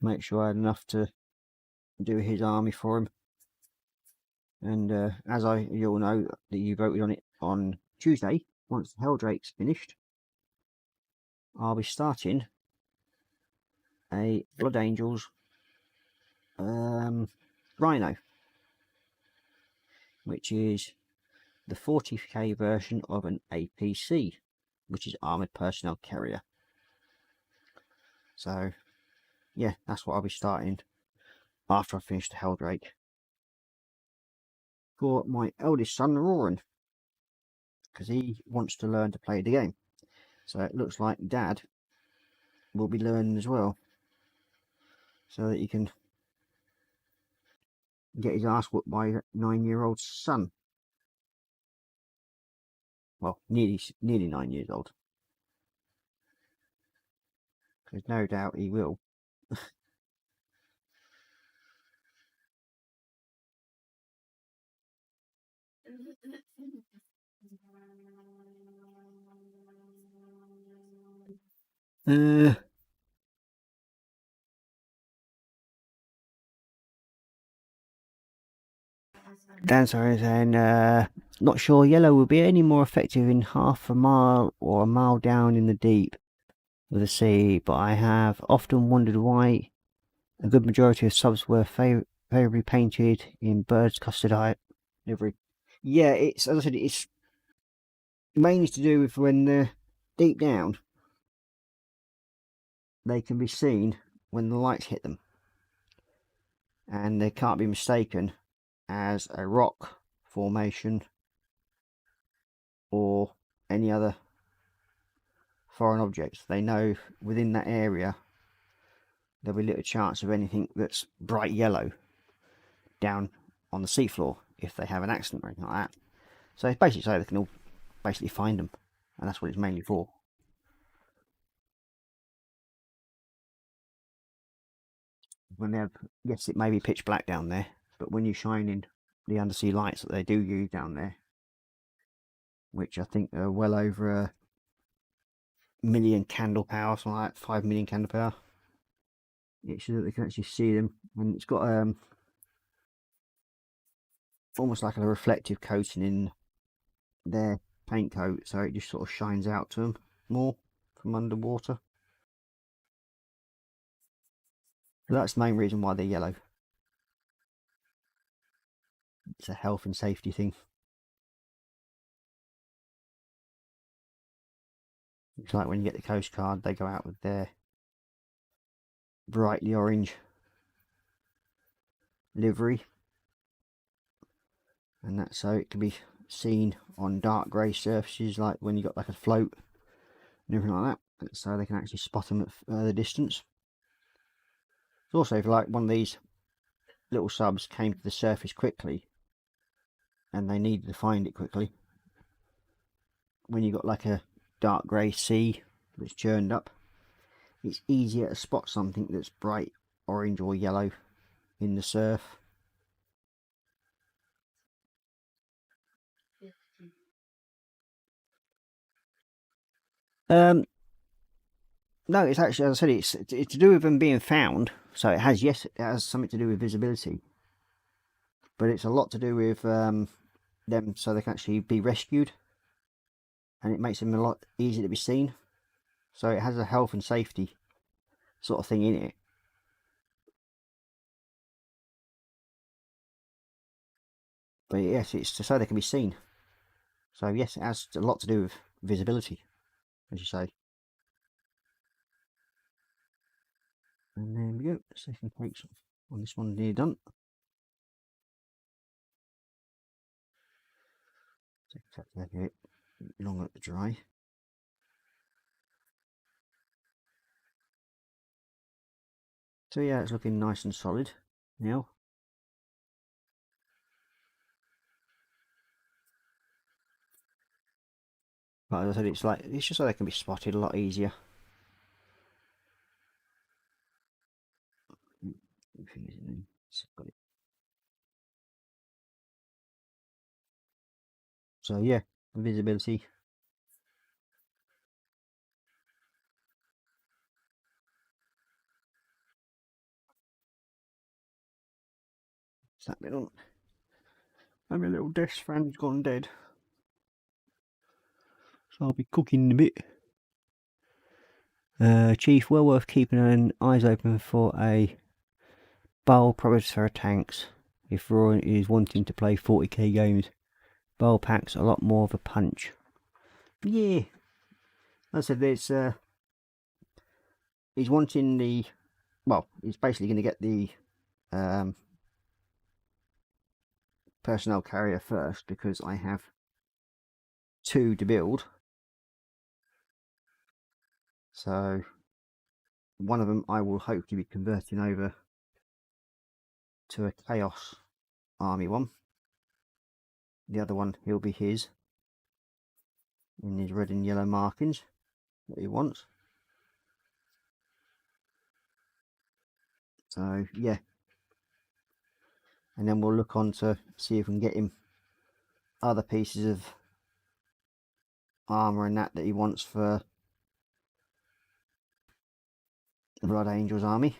make sure I had enough to do his army for him. And as you all know that you voted on it on Tuesday, once the Helldrake's finished, I'll be starting a Blood Angels Rhino, which is the 40k version of an APC, which is Armoured Personnel Carrier. So yeah, that's what I'll be starting after I finish the Helldrake. for my eldest son, Roran, because he wants to learn to play the game. So it looks like Dad will be learning as well, so that he can get his ass whooped by a 9-year-old son. Well, nearly 9 years old. There's no doubt he will. Dan sorry saying, not sure yellow will be any more effective in half a mile or a mile down in the deep of the sea, but I have often wondered why a good majority of subs were favourably painted in bird's custard eye livery. Yeah, it's, as I said, it's mainly to do with when they're deep down, they can be seen when the lights hit them, and they can't be mistaken as a rock formation or any other foreign objects. They know within that area there'll be little chance of anything that's bright yellow down on the seafloor if they have an accident or anything like that. So it's basically so they can all basically find them, and that's what it's mainly for. When they have, yes, it may be pitch black down there, but when you shine in the undersea lights that they do use down there, which I think are well over a million candle power, something like that, 5 million candle power, it's so that they can actually see them. And it's got almost like a reflective coating in their paint coat, so it just sort of shines out to them more from underwater. So that's the main reason why they're yellow. It's a health and safety thing. It's like when you get the Coast Guard, they go out with their brightly orange livery, and that's so it can be seen on dark grey surfaces, like when you got like a float and everything like that, so they can actually spot them at further distance. It's also, if like one of these little subs came to the surface quickly and they needed to find it quickly, when you got like a dark grey sea that's churned up, it's easier to spot something that's bright orange or yellow in the surf. No, it's actually, as I said, it's to do with them being found. So it has, yes, it has something to do with visibility, but it's a lot to do with them, so they can actually be rescued, and it makes them a lot easier to be seen. So it has a health and safety sort of thing in it. But yes, it's so they can be seen. So yes, it has a lot to do with visibility, as you say. And there we go, second coat on this one nearly done. Take a bit longer to dry. So yeah, it's looking nice and solid now. But as I said, it's just so they can be spotted a lot easier. So yeah, visibility. It's that bit on. And my little desk fan's gone dead, so I'll be cooking in a bit. Chief, well worth keeping an eyes open for a Bowl Provider tanks if Roy is wanting to play 40k games. Bowl packs a lot more of a punch. Yeah, as I said, it's he's wanting the, well, he's basically going to get the personnel carrier first, because I have 2 to build. So one of them I will hopefully be converting over to a Chaos Army one. The other one, he'll be his, in his red and yellow markings that he wants. So yeah, and then we'll look on to see if we can get him other pieces of armour and that he wants for the Blood Angels army,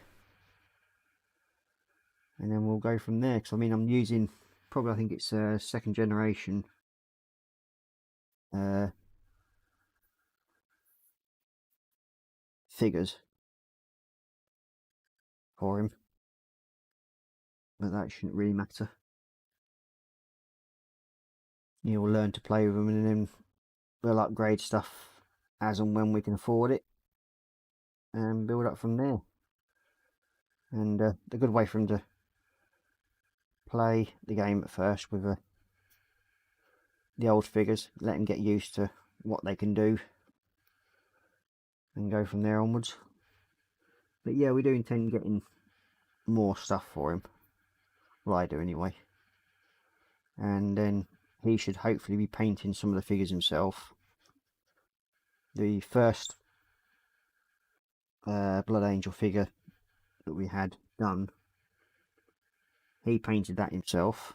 and then we'll go from there. Because I mean, I'm using probably, I think it's 2nd generation figures for him, but that shouldn't really matter. You'll learn to play with them, and then we'll upgrade stuff as and when we can afford it, and build up from there. And a good way for him to play the game at first with the old figures, let him get used to what they can do, and go from there onwards. But yeah, we do intend getting more stuff for him. Well, I do anyway. And then he should hopefully be painting some of the figures himself. The first Blood Angel figure that we had done, he painted that himself.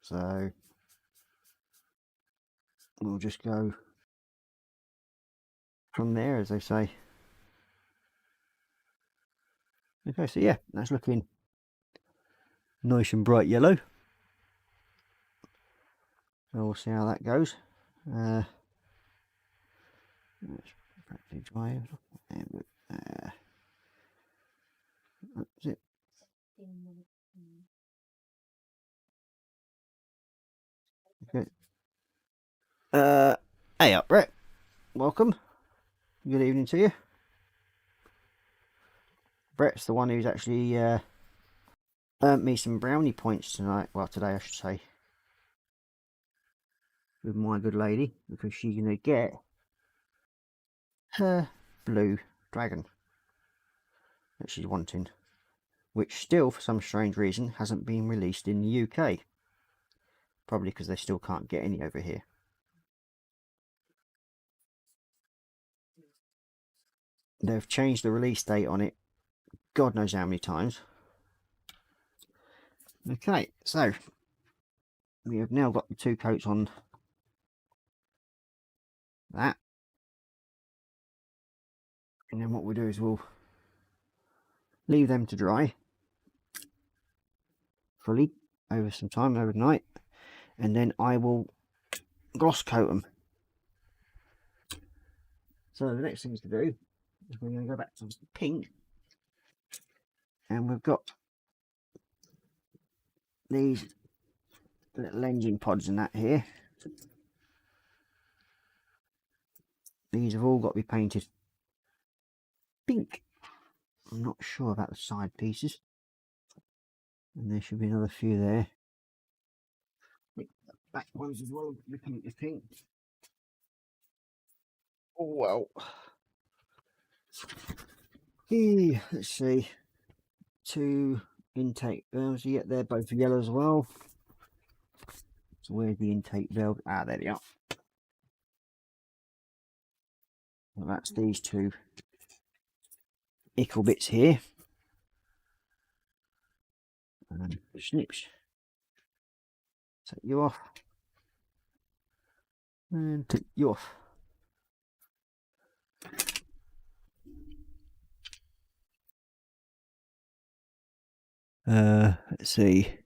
So we'll just go from there, as they say. Okay, so yeah, that's looking nice and bright yellow. So we'll see how that goes. Let's practically dry. That's it. Okay. Hey up, Brett. Welcome. Good evening to you. Brett's the one who's actually earned me some brownie points tonight. Well, today I should say. With my good lady, because she's going to get her blue dragon that she's wanting, which still, for some strange reason, hasn't been released in the UK. Probably because they still can't get any over here. They've changed the release date on it God knows how many times. Okay, so we have now got the 2 coats on that, and then what we'll do is we'll leave them to dry fully over some time overnight, and then I will gloss coat them. So the next thing to do is we're going to go back to pink, and we've got these little engine pods and that here. These have all got to be painted pink. I'm not sure about the side pieces, and there should be another few there. The back ones as well, the pink is pink. Oh well. Hey, let's see. 2 intake valves. Yeah, they're both yellow as well. So where's the intake valve? Ah, there they are. Well, that's these 2 ickle bits here. And snips. Take you off. And take you off. Let's see.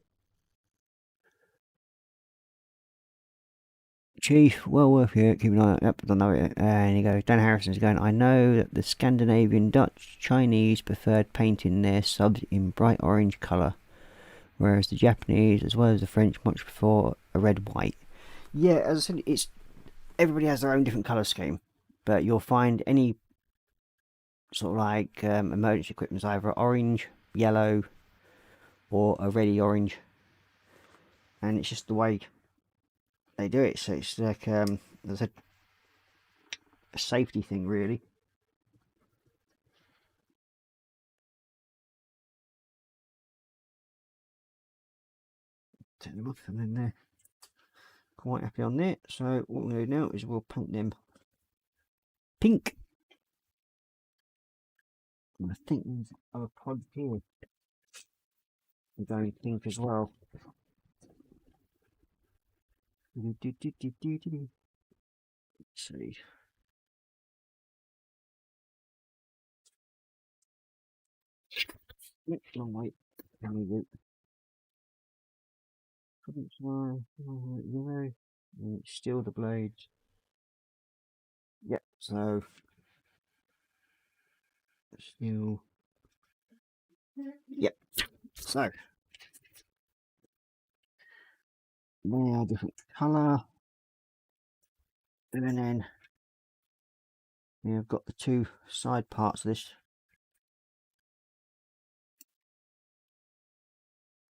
Chief, well worth it. Keep an eye on it. Yep, I know it. And he goes, Dan Harrison's going, I know that the Scandinavian, Dutch, Chinese preferred painting their subs in bright orange colour, whereas the Japanese, as well as the French, much prefer a red-white. Yeah, as I said, it's everybody has their own different colour scheme, but you'll find any sort of like emergency equipment is either orange, yellow, or a reddy orange, and it's just the way they do it. So it's like there's a safety thing really. Turn them off, and then they're quite happy on there. So what we're going to do now is we'll paint them pink. And I think there's other pods here are going pink as well. Let's see. Next long wait. Can we do? Couldn't fly. Yellow. And it's still the blades. Yep. So still. Yep. So they are different colour. And then we've got the two side parts of this.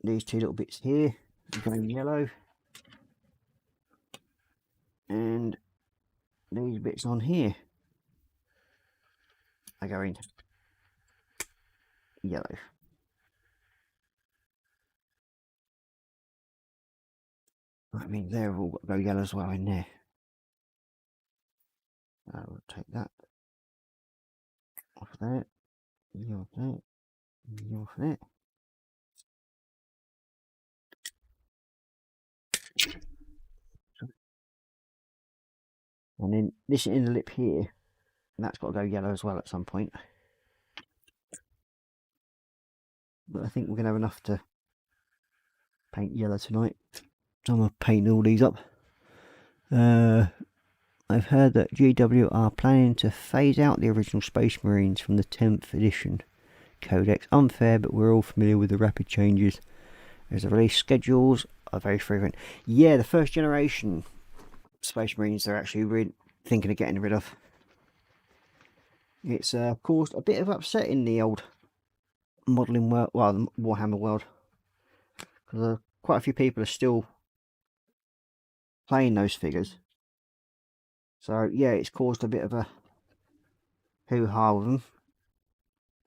These two little bits here are going yellow. And these bits on here are going yellow. That means they're all got to go yellow as well in there. We'll take that off there, you off there, you off there. And then this inner lip here, and that's got to go yellow as well at some point. But I think we're going to have enough to paint yellow tonight. So I'm going to paint all these up. I've heard that GW are planning to phase out the original Space Marines from the 10th edition codex. Unfair, but we're all familiar with the rapid changes as the release schedules are very frequent. Yeah, the first generation Space Marines they're actually thinking of getting rid of. It's caused a bit of upset in the old modelling world, well, the Warhammer world, because quite a few people are still playing those figures. So yeah, it's caused a bit of a hoo-ha with them,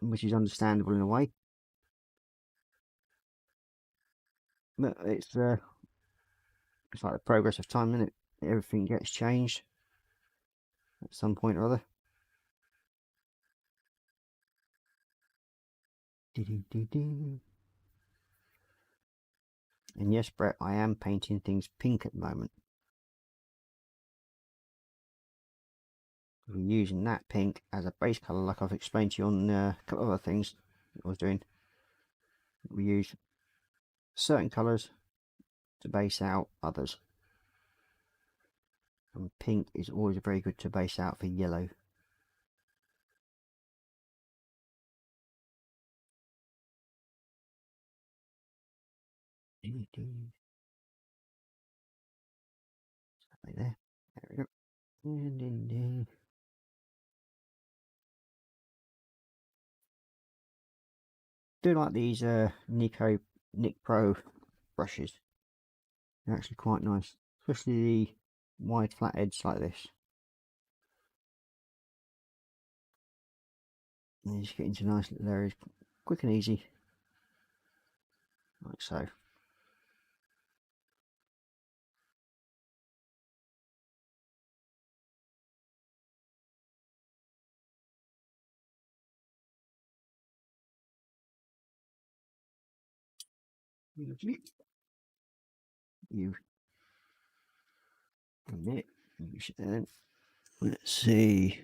which is understandable in a way. But it's like the progress of time, isn't it? Everything gets changed at some point or other. And yes, Brett, I am painting things pink at the moment. We're using that pink as a base colour, like I've explained to you on a couple of other things I was doing. We use certain colours to base out others. And pink is always very good to base out for yellow. Right there. There we go. And in there. Do like these Nick Pro brushes. They're actually quite nice, especially the wide flat edge like this. And you just get into nice little areas, quick and easy, like so. You and it. Then let's see.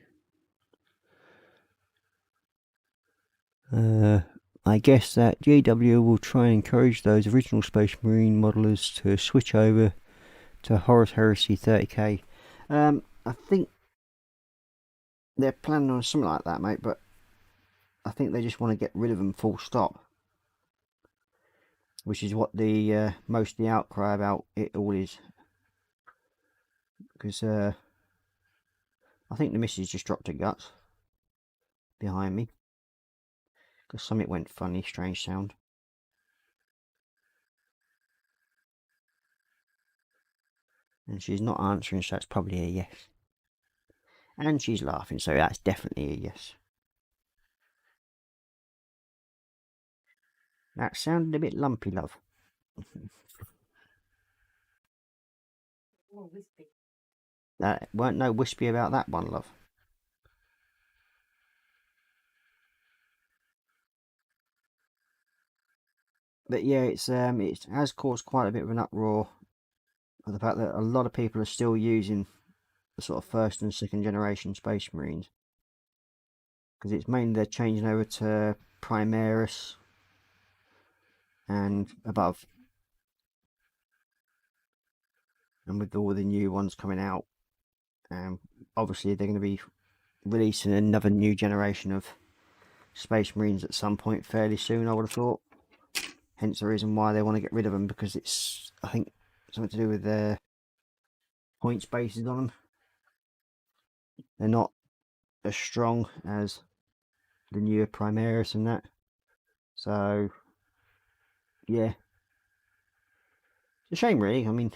I guess that GW will try and encourage those original Space Marine modelers to switch over to Horus Heresy 30k. I think they're planning on something like that, mate, but I think they just want to get rid of them full stop, which is what the most of the outcry about it all is. Because I think the missus just dropped her guts behind me because something went funny, strange sound. And she's not answering, so it's probably a yes. And she's laughing, so that's definitely a yes. That sounded a bit lumpy, love. More wispy. That weren't no wispy about that one, love. But yeah, it has caused quite a bit of an uproar of the fact that a lot of people are still using the sort of first and second generation Space Marines, because it's mainly they're changing over to Primaris and above, and with all the new ones coming out, obviously they're going to be releasing another new generation of Space Marines at some point fairly soon, I would have thought. Hence the reason why they want to get rid of them, because it's, I think, something to do with their points bases on them. They're not as strong as the newer Primaris and that. So, yeah. It's a shame, really. I mean,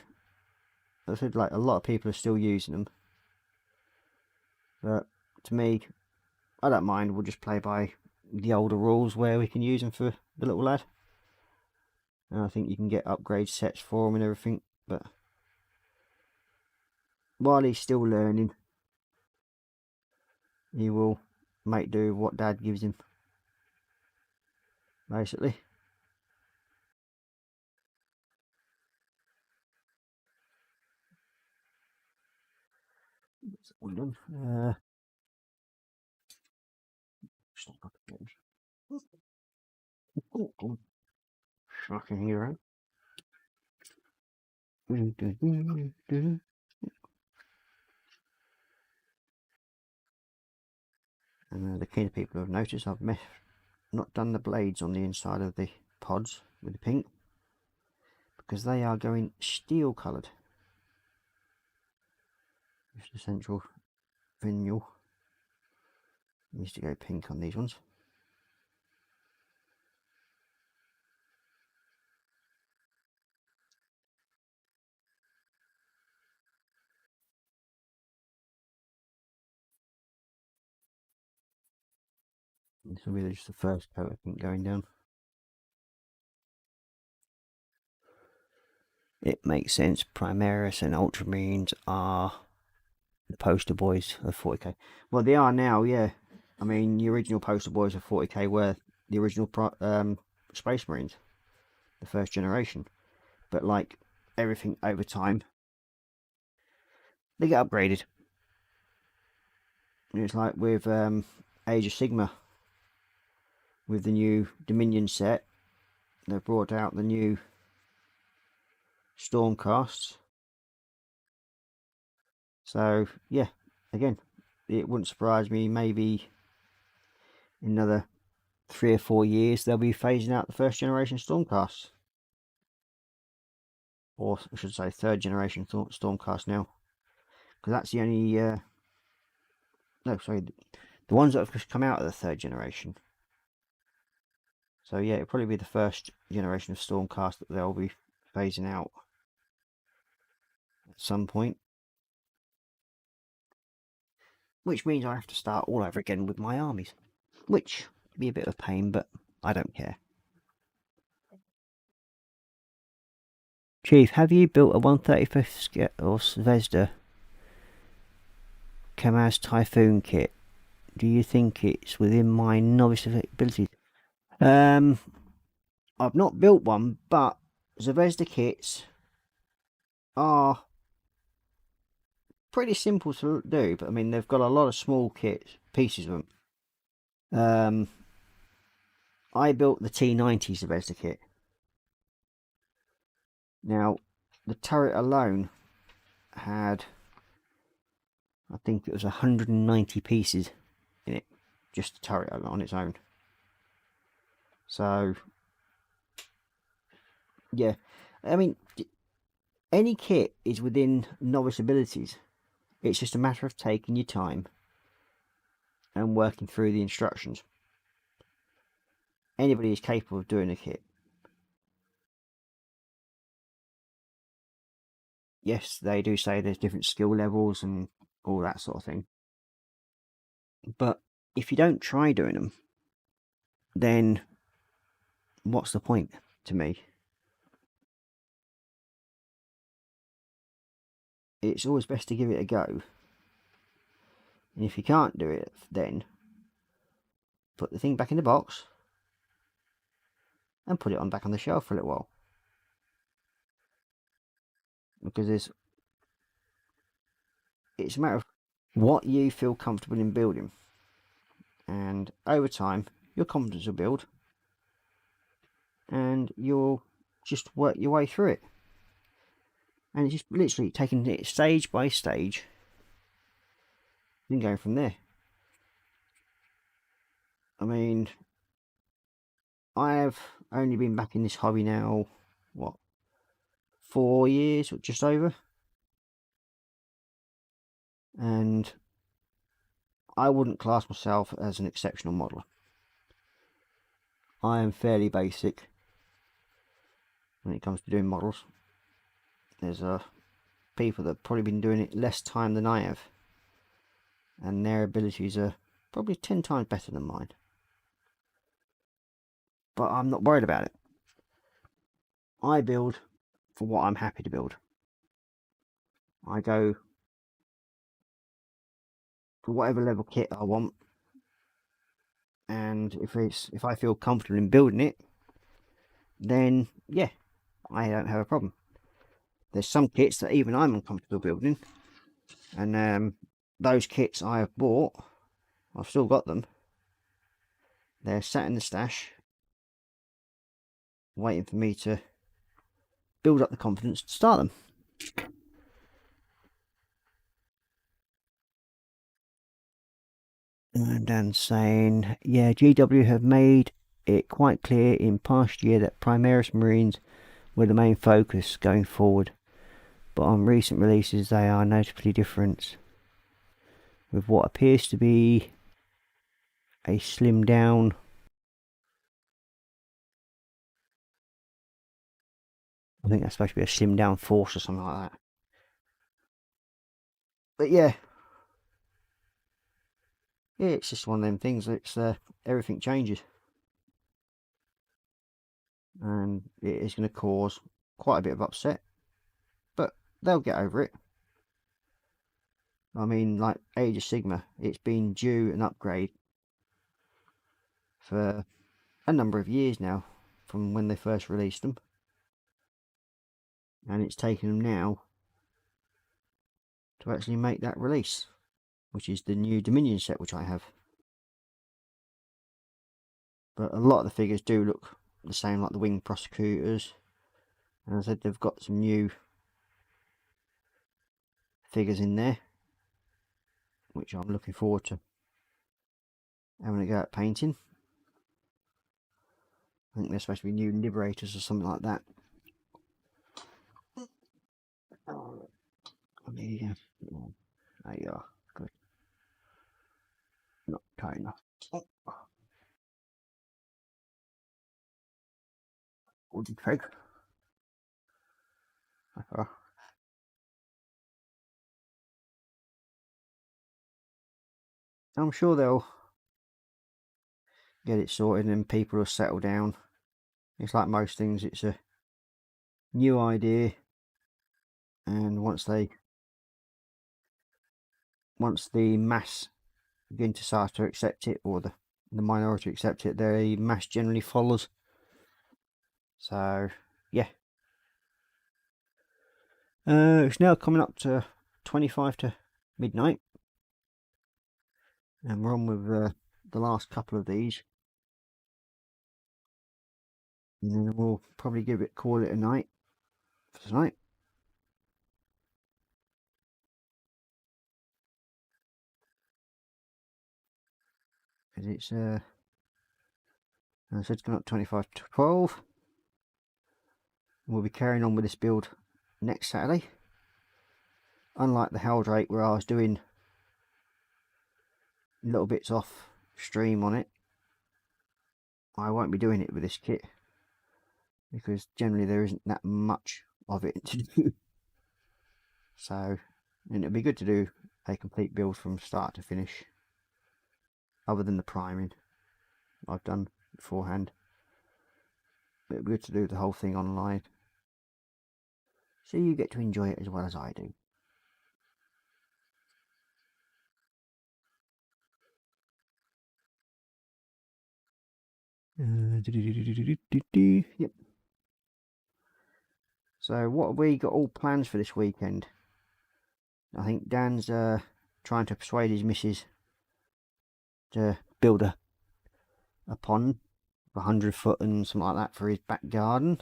I said, like, a lot of people are still using them. But to me, I don't mind. We'll just play by the older rules where we can use them for the little lad. And I think you can get upgrade sets for him and everything. But while he's still learning, he will make do with what Dad gives him, basically. That's all done. Shocking hero. And the keener people have noticed I've not done the blades on the inside of the pods with the pink, because they are going steel coloured. Just the central vinyl needs to go pink on these ones. This will be just the first coat of pink going down. It makes sense. Primaris and Ultramarines are the poster boys of 40k. Well, they are now, yeah. I mean, the original poster boys of 40k were the original Space Marines, the first generation. But like everything over time, they get upgraded. It's like with Age of Sigma, with the new Dominion set, they've brought out the new Stormcasts. So yeah, again, it wouldn't surprise me, maybe in another 3 or 4 years they'll be phasing out the first generation Stormcasts, or I should say third generation Stormcast now, because that's the only no, sorry, the ones that have just come out of the third generation. So yeah, it'll probably be the first generation of Stormcast that they'll be phasing out at some point, which means I have to start all over again with my armies, which would be a bit of a pain, but I don't care. Chief, have you built a 135th or Zvezda Kamaz Typhoon kit? Do you think it's within my novice abilities? I've not built one, but Zvezda kits are pretty simple to do. But I mean, they've got a lot of small kits, pieces of them. I built the T90 Zvezda kit. Now, the turret alone had, I think it was 190 pieces in it, just the turret on its own. So, yeah, I mean, any kit is within novice abilities. It's just a matter of taking your time and working through the instructions. Anybody is capable of doing a kit. yes, they do say there's different skill levels and all that sort of thing. But if you don't try doing them, then what's the point to me? It's always best to give it a go. And if you can't do it, then put the thing back in the box and put it on back on the shelf for a little while. Because it's a matter of what you feel comfortable in building. And over time, your confidence will build and you'll just work your way through it. And it's just literally taking it stage by stage and going from there. I mean, I've only been back in this hobby now, what, 4 years or just over? And I wouldn't class myself as an exceptional modeler. I am fairly basic when it comes to doing models. There's people that have probably been doing it less time than I have, and their abilities are probably 10 times better than mine. But I'm not worried about it. I build for what I'm happy to build. I go for whatever level kit I want, and if I feel comfortable in building it, then yeah, I don't have a problem. There's some kits that even I'm uncomfortable building, and those kits I have bought, I've still got them. They're sat in the stash, waiting for me to build up the confidence to start them. And Dan saying, yeah, GW have made it quite clear in past year that Primaris Marines were the main focus going forward, but on recent releases they are notably different, with what appears to be a slimmed down I think that's supposed to be a slimmed down force or something like that. But yeah, it's just one of them things. It's everything changes, and it is going to cause quite a bit of upset, but they'll get over it. I mean, like Age of Sigma, it's been due an upgrade for a number of years now from when they first released them, and it's taken them now to actually make that release, which is the new Dominion set which I have. But a lot of the figures do look the same, like the Winged Prosecutors, and as I said, they've got some new figures in there which I'm looking forward to having a go at painting. I think they're supposed to be new Liberators or something like that. Yeah, there you are. Good. Not tight enough. Wooden peg. I'm sure they'll get it sorted and people will settle down. It's like most things, it's a new idea, and once the mass begin to start to accept it, or the minority accept it, the mass generally follows. So yeah, it's now coming up to 25 to midnight, and we're on with the last couple of these, and then we'll probably call it a night for tonight. Because it's as I said, it's coming up 25 to 12. We'll be carrying on with this build next Saturday. Unlike the Heldrake, where I was doing little bits off stream on it, I won't be doing it with this kit, because generally there isn't that much of it to do. So, and it'd be good to do a complete build from start to finish, other than the priming I've done beforehand. But it'd be good to do the whole thing online, so you get to enjoy it as well as I do. Yep. So what have we got all plans for this weekend? I think Dan's trying to persuade his missus to build a pond, 100 foot and something like that, for his back garden.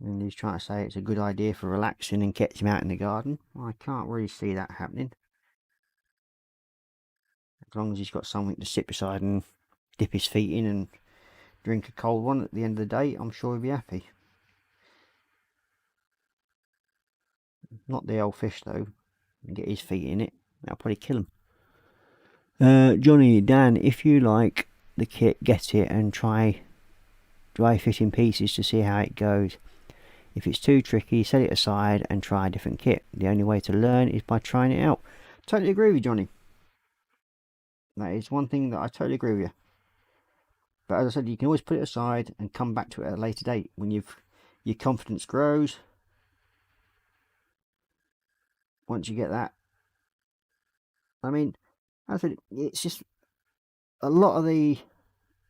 And he's trying to say it's a good idea for relaxing and gets him out in the garden. Well, I can't really see that happening. As long as he's got something to sit beside and dip his feet in and drink a cold one at the end of the day, I'm sure he'll be happy. Not the old fish though. Get his feet in it, that'll probably kill him. Johnny, Dan, if you like the kit, get it and try dry fitting pieces to see how it goes. If it's too tricky, set it aside and try a different kit. The only way to learn is by trying it out. Totally agree with you, Johnny. That is one thing that I totally agree with you. But as I said, you can always put it aside and come back to it at a later date when your confidence grows. Once you get that, I mean, as I said, it's just a lot of the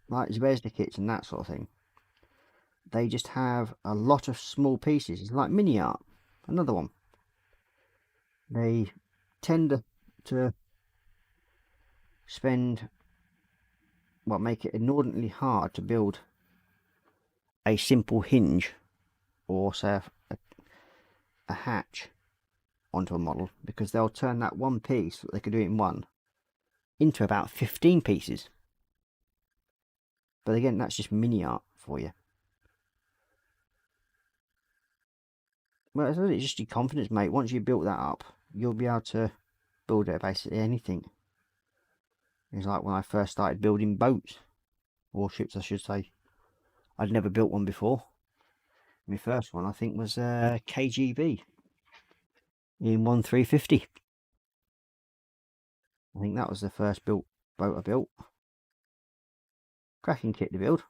like Zvezda kits and that sort of thing. They just have a lot of small pieces. It's like mini art. Another one. They tend to spend, well, make it inordinately hard to build a simple hinge or say a hatch onto a model, because they'll turn that one piece that they could do in one into about 15 pieces. But again, that's just mini art for you. Well, it's just your confidence, mate. Once you built that up, you'll be able to build it basically anything. It's like when I first started building boats, warships I should say. I'd never built one before. My first one I think was KGB in 1350. I think that was the first boat I built. Cracking kit to build.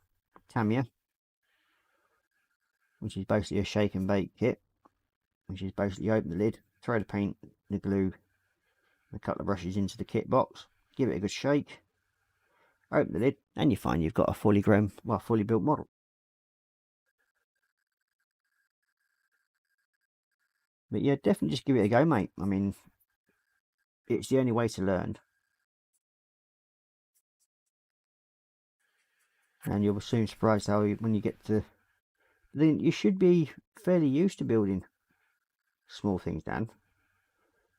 Tamiya, which is basically a shake and bake kit, which is basically you open the lid, throw the paint, the glue, a couple of brushes into the kit box, give it a good shake, open the lid, and you find you've got a fully grown, well, fully built model. But yeah, definitely just give it a go, mate. I mean, it's the only way to learn. And you'll be soon surprised how when you get to, then you should be fairly used to building small things, Dan,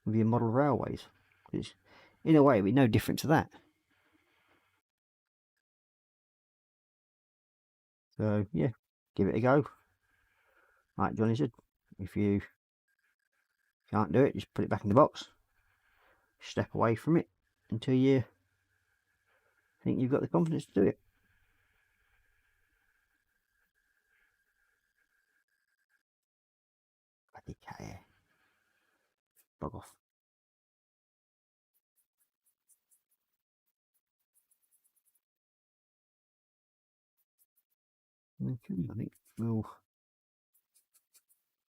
with your model railways. It's, in a way, it'd be no different to that. So yeah, give it a go. Like Johnny said, if you can't do it, just put it back in the box, step away from it until you think you've got the confidence to do it. Bloody cat, bug off. Okay, I think we'll,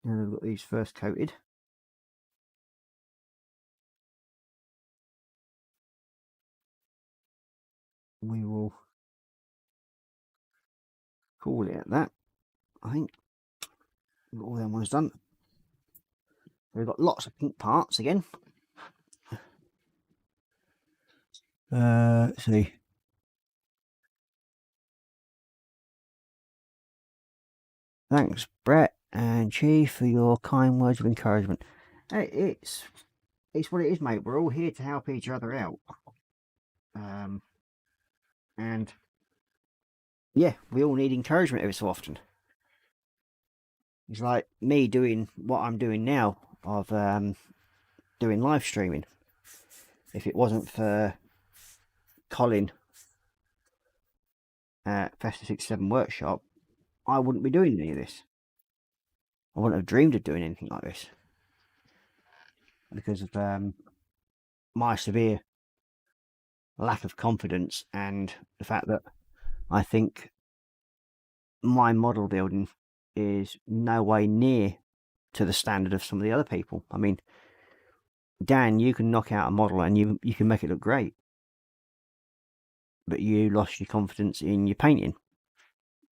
now we've got these first coated, we will call it at that. I think we've got all them ones done. We've got lots of pink parts again. Let's see. Thanks, Brett and Chief, for your kind words of encouragement. It's what it is, mate. We're all here to help each other out. And yeah, we all need encouragement every so often. It's like me doing what I'm doing now of doing live streaming. If it wasn't for Colin at Festa 67 Workshop, I wouldn't be doing any of this. I wouldn't have dreamed of doing anything like this because of my severe lack of confidence and the fact that I think my model building is no way near to the standard of some of the other people. I mean, Dan, you can knock out a model and you can make it look great, but you lost your confidence in your painting.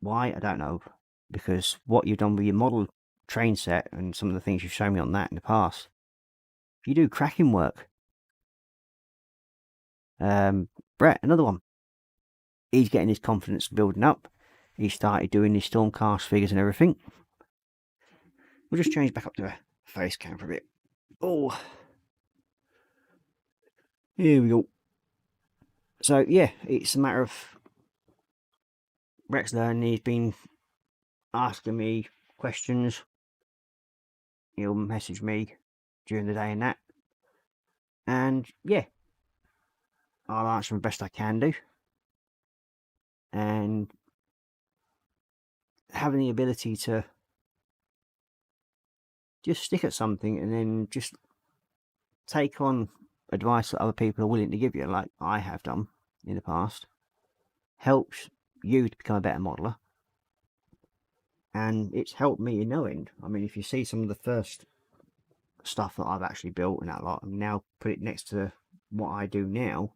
Why? I don't know. Because what you've done with your model train set and some of the things you've shown me on that in the past, you do cracking work. Brett, another one. He's getting his confidence building up. He started doing his Stormcast figures and everything. We'll just change back up to a face cam for a bit. Oh, here we go. So yeah, it's a matter of Brett's learning. He's been asking me questions. He'll message me during the day and that. And yeah, I'll answer them best I can do. And having the ability to just stick at something and then just take on advice that other people are willing to give you, like I have done in the past, helps you to become a better modeler. And it's helped me in no end. I mean, if you see some of the first stuff that I've actually built and that lot, and now put it next to what I do now,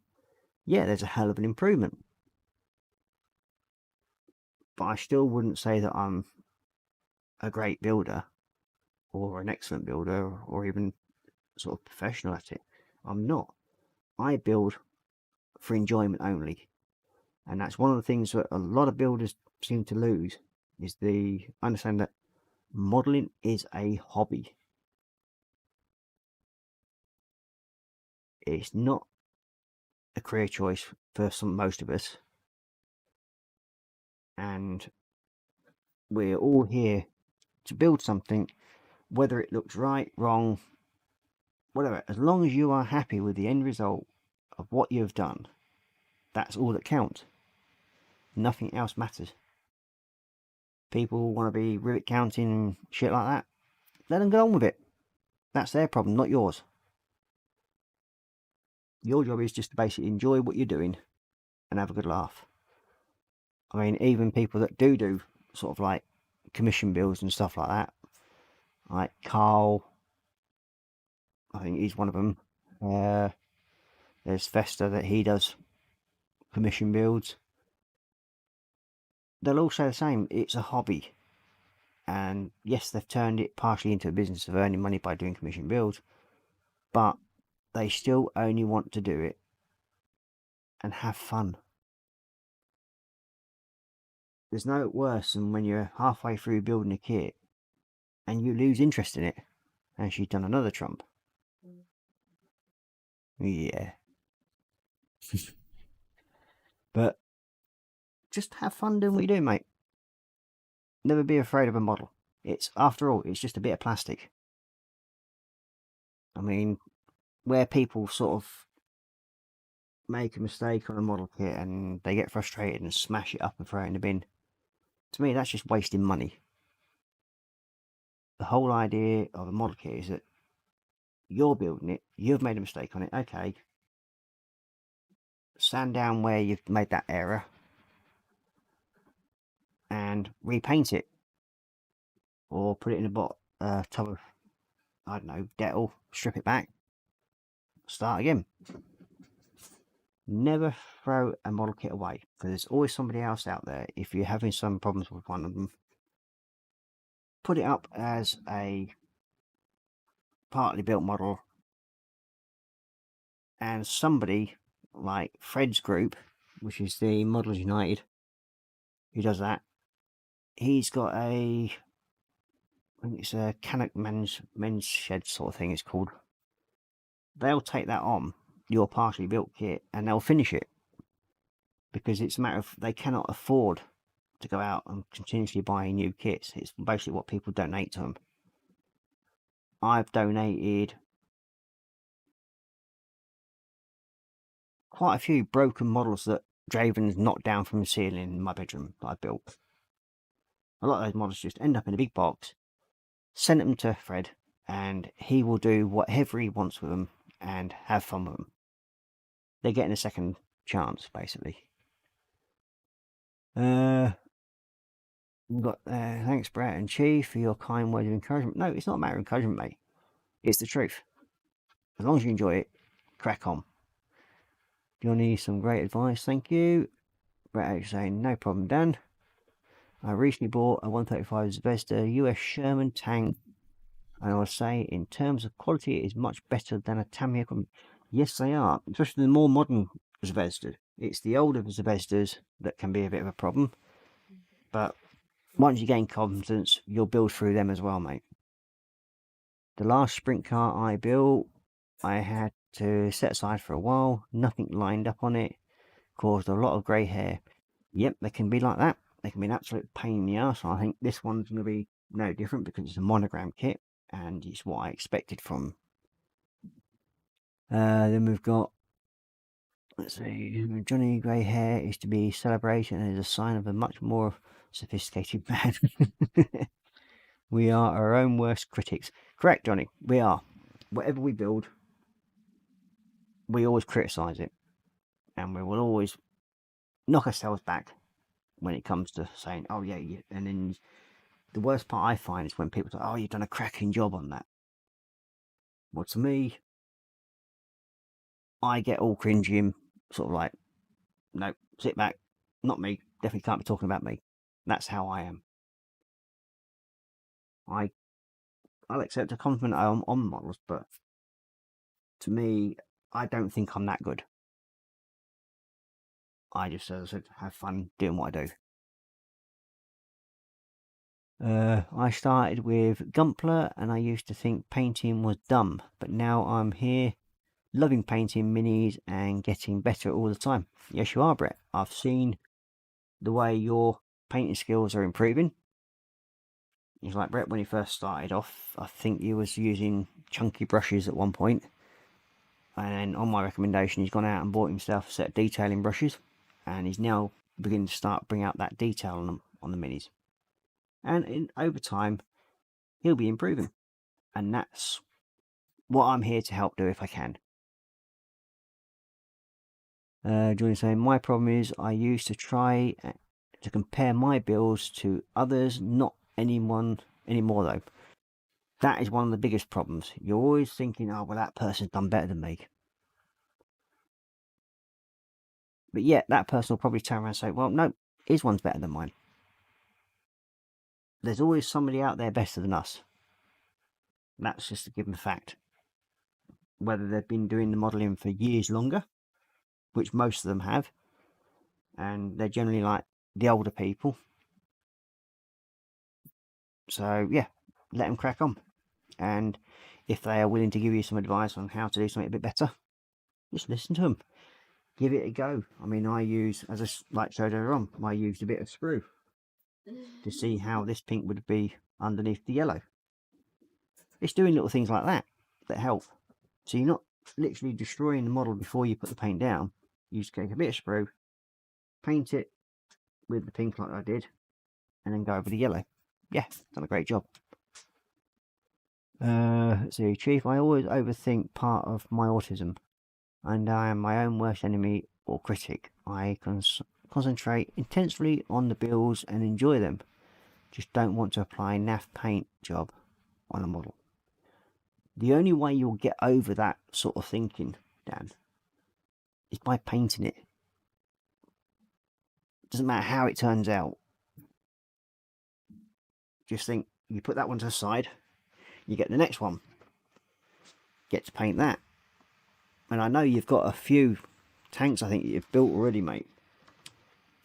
yeah, there's a hell of an improvement. But I still wouldn't say that I'm a great builder or an excellent builder or even sort of professional at it. I'm not. I build for enjoyment only. And that's one of the things that a lot of builders seem to lose, is the understand that modeling is a hobby. It's not a career choice for most of us. And we're all here to build something, whether it looks right, wrong, whatever. As long as you are happy with the end result of what you've done, that's all that counts. Nothing else matters. People want to be rivet counting and shit like that. Let them go on with it. That's their problem, not yours. Your job is just to basically enjoy what you're doing and have a good laugh. I mean, even people that do sort of like commission builds and stuff like that, like Carl, I think he's one of them. There's Vesta that he does commission builds. They'll all say the same. It's a hobby. And yes, they've turned it partially into a business of earning money by doing commission builds, but they still only want to do it and have fun. There's no worse than when you're halfway through building a kit and you lose interest in it. And she's done another trump. Yeah. But just have fun doing what you do, mate. Never be afraid of a model. It's, after all, it's just a bit of plastic. I mean, where people sort of make a mistake on a model kit and they get frustrated and smash it up and throw it in the bin, to me, that's just wasting money. The whole idea of a model kit is that you're building it, you've made a mistake on it, okay, sand down where you've made that error and repaint it, or put it in a tub of, I don't know, Dettol, strip it back, start again. Never throw a model kit away, because there's always somebody else out there. If you're having some problems with one of them, put it up as a partly built model, and somebody like Fred's group, which is the Models United, who does that, he's got I think it's a Canuck men's shed sort of thing it's called. They'll take that on, your partially built kit, and they'll finish it, because it's a matter of they cannot afford to go out and continuously buy new kits. It's basically what people donate to them. I've donated quite a few broken models that Draven's knocked down from the ceiling in my bedroom that I built. A lot of those models just end up in a big box, send them to Fred, and he will do whatever he wants with them and have fun with them. They're getting a second chance, basically. We've got thanks, Brett and Chief, for your kind words of encouragement. No, it's not a matter of encouragement, mate. It's the truth. As long as you enjoy it, crack on. Johnny, some great advice, thank you. Brett saying, no problem, Dan. I recently bought a 135 Zvezda US Sherman tank, and I would say in terms of quality it is much better than a Tamiya equipment. Yes, they are, especially the more modern Zvezda. It's the older Zvezdas that can be a bit of a problem, but once you gain confidence, you'll build through them as well, mate. The last sprint car I built, I had to set aside for a while, nothing lined up on it, caused a lot of grey hair. Yep, they can be like that. They can be an absolute pain in the ass. I think this one's going to be no different because it's a monogram kit and it's what I expected from. Then we've got, let's see, Johnny grey hair is to be celebrated and is a sign of a much more sophisticated man. We are our own worst critics. Correct, Johnny, we are. Whatever we build, we always criticise it, and we will always knock ourselves back when it comes to saying, oh yeah, and then the worst part I find is when people say, oh, you've done a cracking job on that. Well, to me, I get all cringy and sort of like, no, sit back, not me, definitely can't be talking about me. That's how I am. I'll accept a compliment on models, but to me, I don't think I'm that good. I just, as I said, have fun doing what I do. I started with Gumpler and I used to think painting was dumb, but now I'm here loving painting minis and getting better all the time. Yes, you are, Brett. I've seen the way your painting skills are improving. It's like Brett when he first started off, I think he was using chunky brushes at one point, and then on my recommendation he's gone out and bought himself a set of detailing brushes, and he's now beginning to bring out that detail on them on the minis. And over time, he'll be improving. And that's what I'm here to help do if I can. Johnny saying, my problem is I used to try to compare my builds to others, not anymore though. That is one of the biggest problems. You're always thinking, oh, well, that person's done better than me. But yet, that person will probably turn around and say, well, no, his one's better than mine. There's always somebody out there better than us. That's just a given fact. Whether they've been doing the modelling for years longer, which most of them have, and they're generally like the older people. So, yeah, let them crack on. And if they are willing to give you some advice on how to do something a bit better, just listen to them. Give it a go. I mean, I use, as I like showed earlier on, I used a bit of sprue to see how this pink would be underneath the yellow. It's doing little things like that that help. So you're not literally destroying the model before you put the paint down. You just take a bit of sprue, paint it with the pink like I did, and then go over the yellow. Yeah, done a great job. Let's see, Chief, I always overthink part of my autism, and I am my own worst enemy or critic. I concentrate intensely on the builds and enjoy them. Just don't want to apply naff paint job on a model. The only way you'll get over that sort of thinking, Dan, is by painting it. Doesn't matter how it turns out. Just think, you put that one to the side, you get the next one. Get to paint that. And I know you've got a few tanks I think you've built already, mate.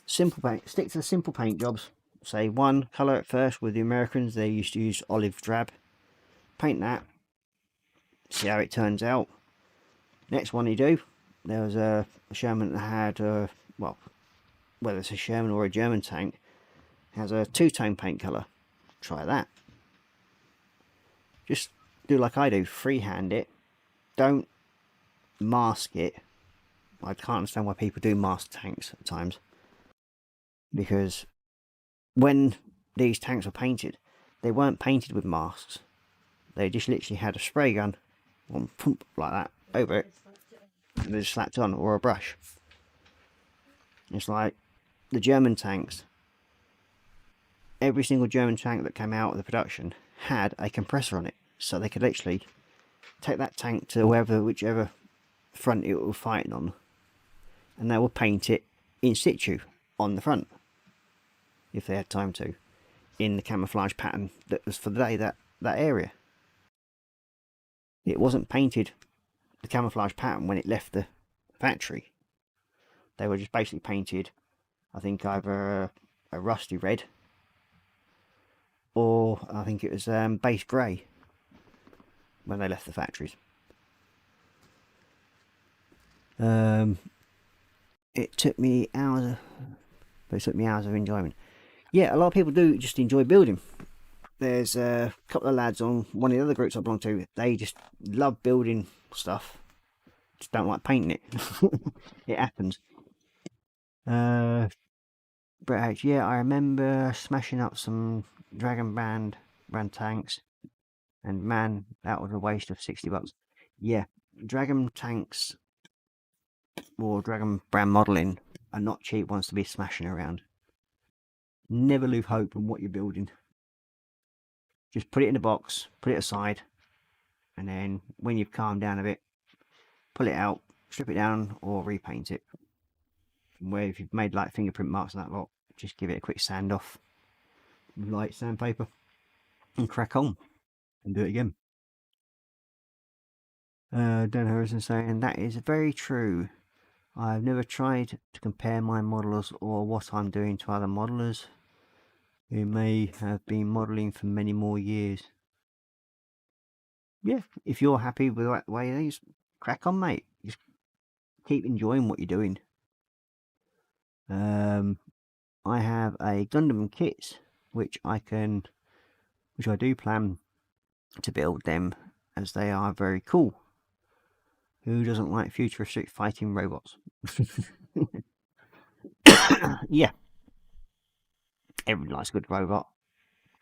Simple paint, stick to the simple paint jobs. Say one colour at first. With the Americans, they used to use olive drab. Paint that, see how it turns out. Next one you do, there was a Sherman that had well, whether it's a Sherman or a German tank, has a two-tone paint colour. Try that. Just do like I do, freehand it. Don't mask it. I can't understand why people do mask tanks at times, because when these tanks are painted, they weren't painted with masks. They just literally had a spray gun, one pump like that over it, and they just slapped on, or a brush. It's like the German tanks. Every single German tank that came out of the production had a compressor on it, so they could literally take that tank to whichever front it was fighting on, and they would paint it in situ on the front, if they had time to, in the camouflage pattern that was for the day, that area. It wasn't painted the camouflage pattern when it left the factory. They were just basically painted, I think, either a rusty red, or I think it was base grey when they left the factories. It took me hours of enjoyment. Yeah, a lot of people do just enjoy building. There's a couple of lads on one of the other groups I belong to. They just love building stuff, just don't like painting it. It happens. Brett H, yeah, I remember smashing up some Dragon Brand tanks, and man, that was a waste of $60. Yeah, Dragon tanks or Dragon Brand modelling are not cheap ones to be smashing around. Never lose hope in what you're building. Just put it in a box, put it aside, and then when you've calmed down a bit, pull it out, strip it down, or repaint it. Where if you've made like fingerprint marks and that lot, just give it a quick sand off, light sandpaper, and crack on and do it again. Dan Harrison saying, that is very true. I've never tried to compare my modelers or what I'm doing to other modelers who may have been modelling for many more years. Yeah, if you're happy with the way it is, crack on, mate. Just keep enjoying what you're doing. I have a Gundam kit, which I do plan to build them, as they are very cool. Who doesn't like futuristic fighting robots? Yeah, everyone likes a good robot,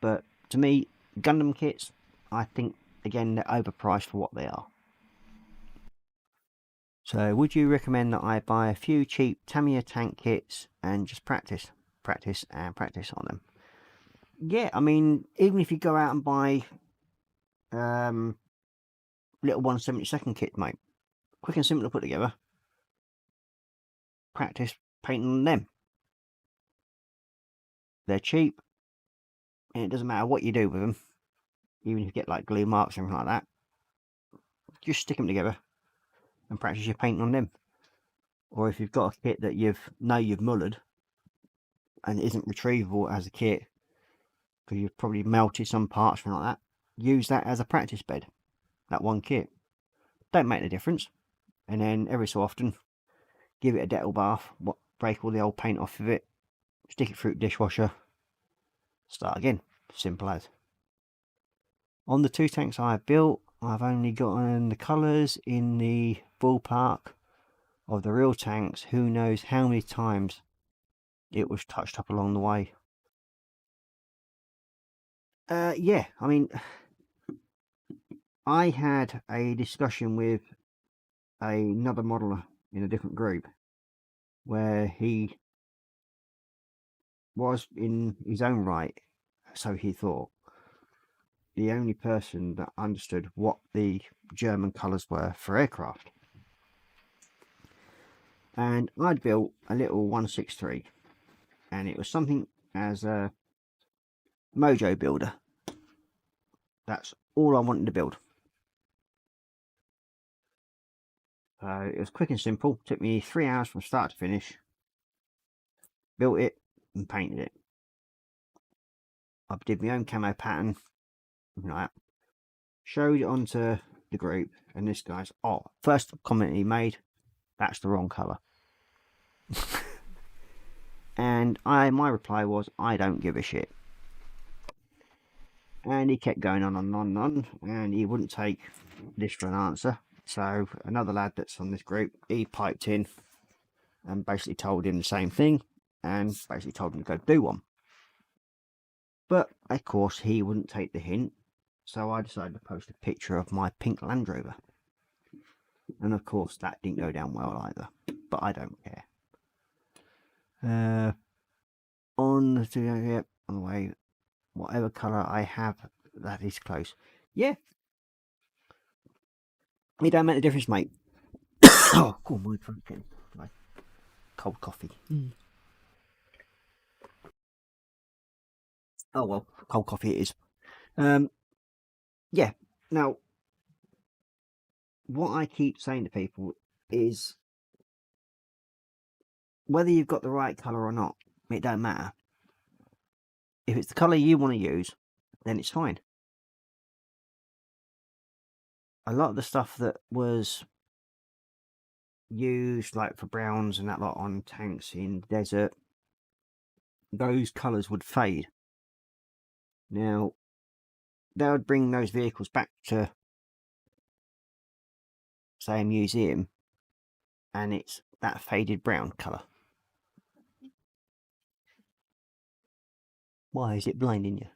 but to me, Gundam kits, I think, again, they're overpriced for what they are. So would you recommend that I buy a few cheap Tamiya tank kits and just practice on them? Yeah, I mean, even if you go out and buy little 1/72 kit, mate, quick and simple to put together, practice painting on them. They're cheap, and it doesn't matter what you do with them, even if you get like glue marks or anything like that, just stick them together and practice your painting on them. Or if you've got a kit that you've mullered and it isn't retrievable as a kit because you've probably melted some parts or like that, use that as a practice bed, that one kit. Don't make the difference, and then every so often give it a Dettol bath, break all the old paint off of it, stick it through the dishwasher, start again. Simple as. On the two tanks I've built, I've only gotten the colours in the ballpark of the real tanks. Who knows how many times it was touched up along the way. Yeah, I mean, I had a discussion with another modeler in a different group where he was, in his own right, so he thought, the only person that understood what the German colours were for aircraft. And I'd built a little 163, and it was something as a mojo builder. That's all I wanted to build. It was quick and simple. Took me 3 hours from start to finish. Built it and painted it. I did my own camo pattern, like that. Showed it onto the group, and this guy's, first comment he made, that's the wrong colour. And my reply was, I don't give a shit. And he kept going on and on, and he wouldn't take this for an answer. So another lad that's on this group, he piped in and basically told him the same thing, and basically told him to go do one. But of course he wouldn't take the hint, so I decided to post a picture of my pink Land Rover. And of course that didn't go down well either, but I don't care. On the way, whatever colour I have that is close. Yeah, it don't make a difference, mate. Oh, cool, my throat's getting like cold coffee. Oh well, cold coffee it is. Yeah. Now, what I keep saying to people is, whether you've got the right colour or not, it don't matter. If it's the colour you want to use, then it's fine. A lot of the stuff that was used, like for browns and that lot on tanks in the desert, those colours would fade. Now, they would bring those vehicles back to, say, a museum, and it's that faded brown colour. Why is it blinding you?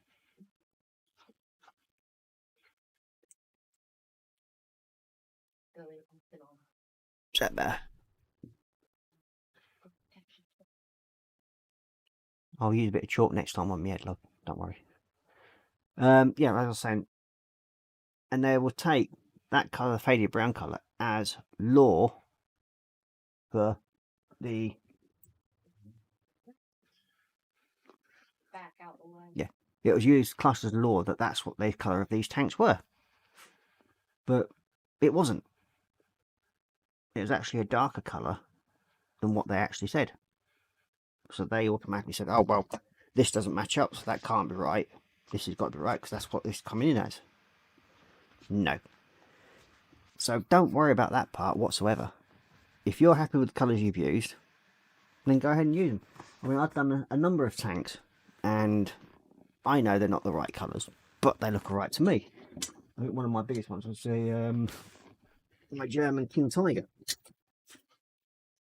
Is that better? I'll use a bit of chalk next time on my head, love. Don't worry. Yeah, as I was saying, and they will take that colour, faded brown colour, as law for the Back out the way. Yeah, it was used classed as law that that's what the colour of these tanks were, but it wasn't. It was actually a darker colour than what they actually said. So they automatically said, "Oh well, this doesn't match up, so that can't be right. This has got to be right because that's what this is coming in as." No. So don't worry about that part whatsoever. If you're happy with the colours you've used, then go ahead and use them. I mean, I've done a number of tanks, and I know they're not the right colours, but they look alright to me. I think one of my biggest ones was my German King Tiger.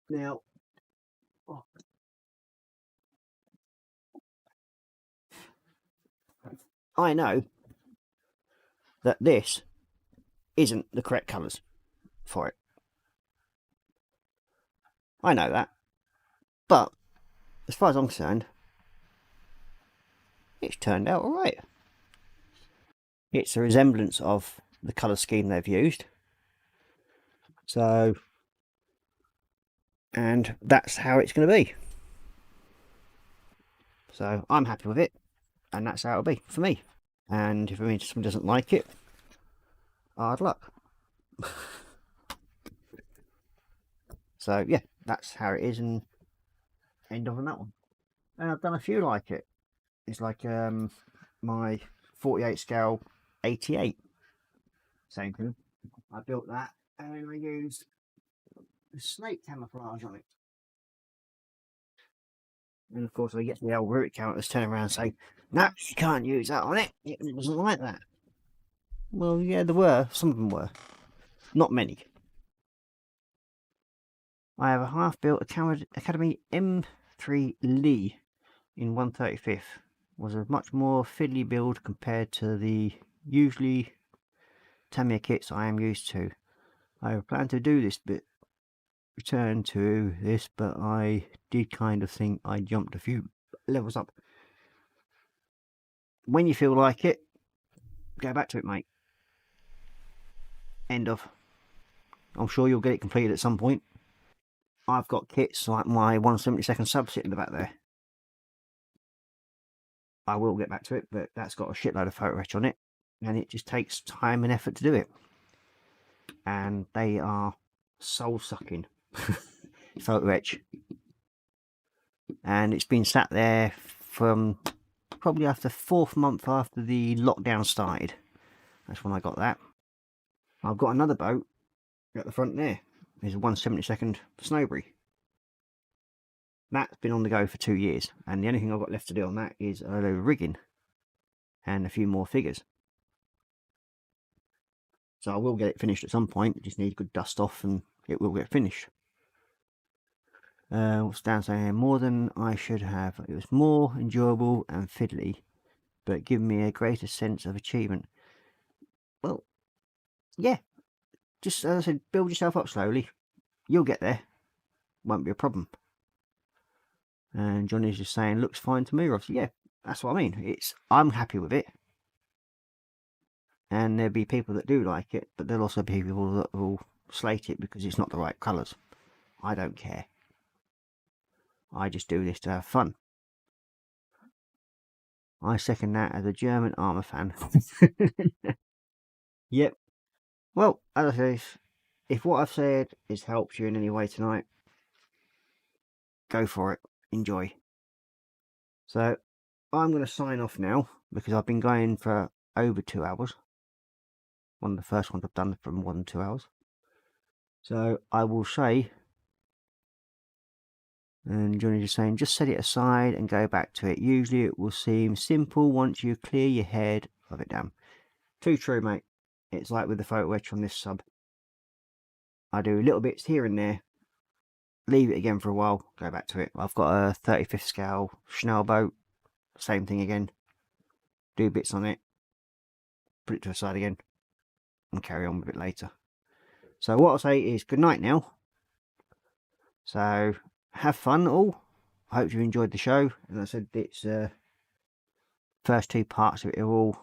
Now, I know that this isn't the correct colours for it. I know that. But, as far as I'm concerned, it's turned out alright. It's a resemblance of the colour scheme they've used. So, and that's how it's going to be. So, I'm happy with it, and that's how it'll be for me. And if someone doesn't like it, hard luck. So, yeah, that's how it is, and end of on that one. And I've done a few like it. It's like my 48 scale 88. Same thing. I built that, and then I used snake camouflage on it. And of course, I get the old route counters turning around and say, "No, you can't use that on it. It wasn't like that." Well, yeah, there were. Some of them were. Not many. I have a half-built Academy M3 Lee in 1/35th. Was a much more fiddly build compared to the usually Tamiya kits I am used to. I plan to do this bit, return to this, but I did kind of think I jumped a few levels up. When you feel like it, go back to it, mate. End of. I'm sure you'll get it completed at some point. I've got kits like my 1/72 sub sitting in the back there. I will get back to it, but that's got a shitload of photo etch on it, and it just takes time and effort to do it. And they are soul-sucking photo etch. And it's been sat there from probably after the 4th month after the lockdown started. That's when I got that. I've got another boat at the front there. There's a 1/72 Snowberry. That's been on the go for 2 years, and the only thing I've got left to do on that is a load of rigging and a few more figures. So I will get it finished at some point. It just needs good dust off, and it will get finished. What's down saying here? More than I should have. It was more enjoyable and fiddly but give me a greater sense of achievement. Well, yeah, just as I said, build yourself up slowly. You'll get there. Won't be a problem. And Johnny's just saying, looks fine to me, Ross. Yeah, that's what I mean. I'm happy with it. And there'll be people that do like it, but there'll also be people that will slate it because it's not the right colours. I don't care. I just do this to have fun. I second that as a German armour fan. Yep. Well, as I say, if what I've said has helped you in any way tonight, go for it. Enjoy. So, I'm going to sign off now because I've been going for over 2 hours. One of the first ones I've done for more than 2 hours. So, I will say, and Johnny's just saying, just set it aside and go back to it. Usually it will seem simple once you clear your head of it down. Too true, mate. It's like with the photo etch on this sub. I do little bits here and there, leave it again for a while, go back to it. I've got a 35th scale Schnell boat, same thing again. Do bits on it, put it to the side again, and carry on with it later. So what I'll say is good night now. So have fun all. I hope you enjoyed the show. As I said, it's first 2 parts of it are all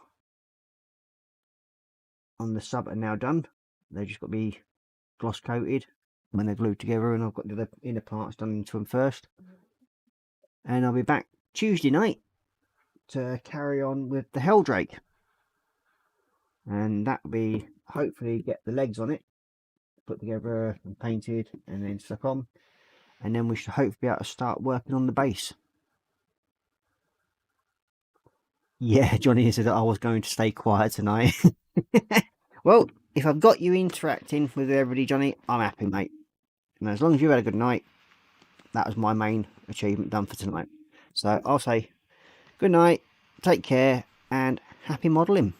on the sub are now done. They've just got to be gloss coated when they're glued together, and I've got the inner parts done into them first. And I'll be back Tuesday night to carry on with the Helldrake, and that will be hopefully get the legs on it put together and painted and then stuck on, and then we should hopefully be able to start working on the base. Yeah, Johnny said that I was going to stay quiet tonight. Well, if I've got you interacting with everybody, Johnny, I'm happy, mate. And as long as you had a good night, that was my main achievement done for tonight. So I'll say good night, take care, and happy modelling.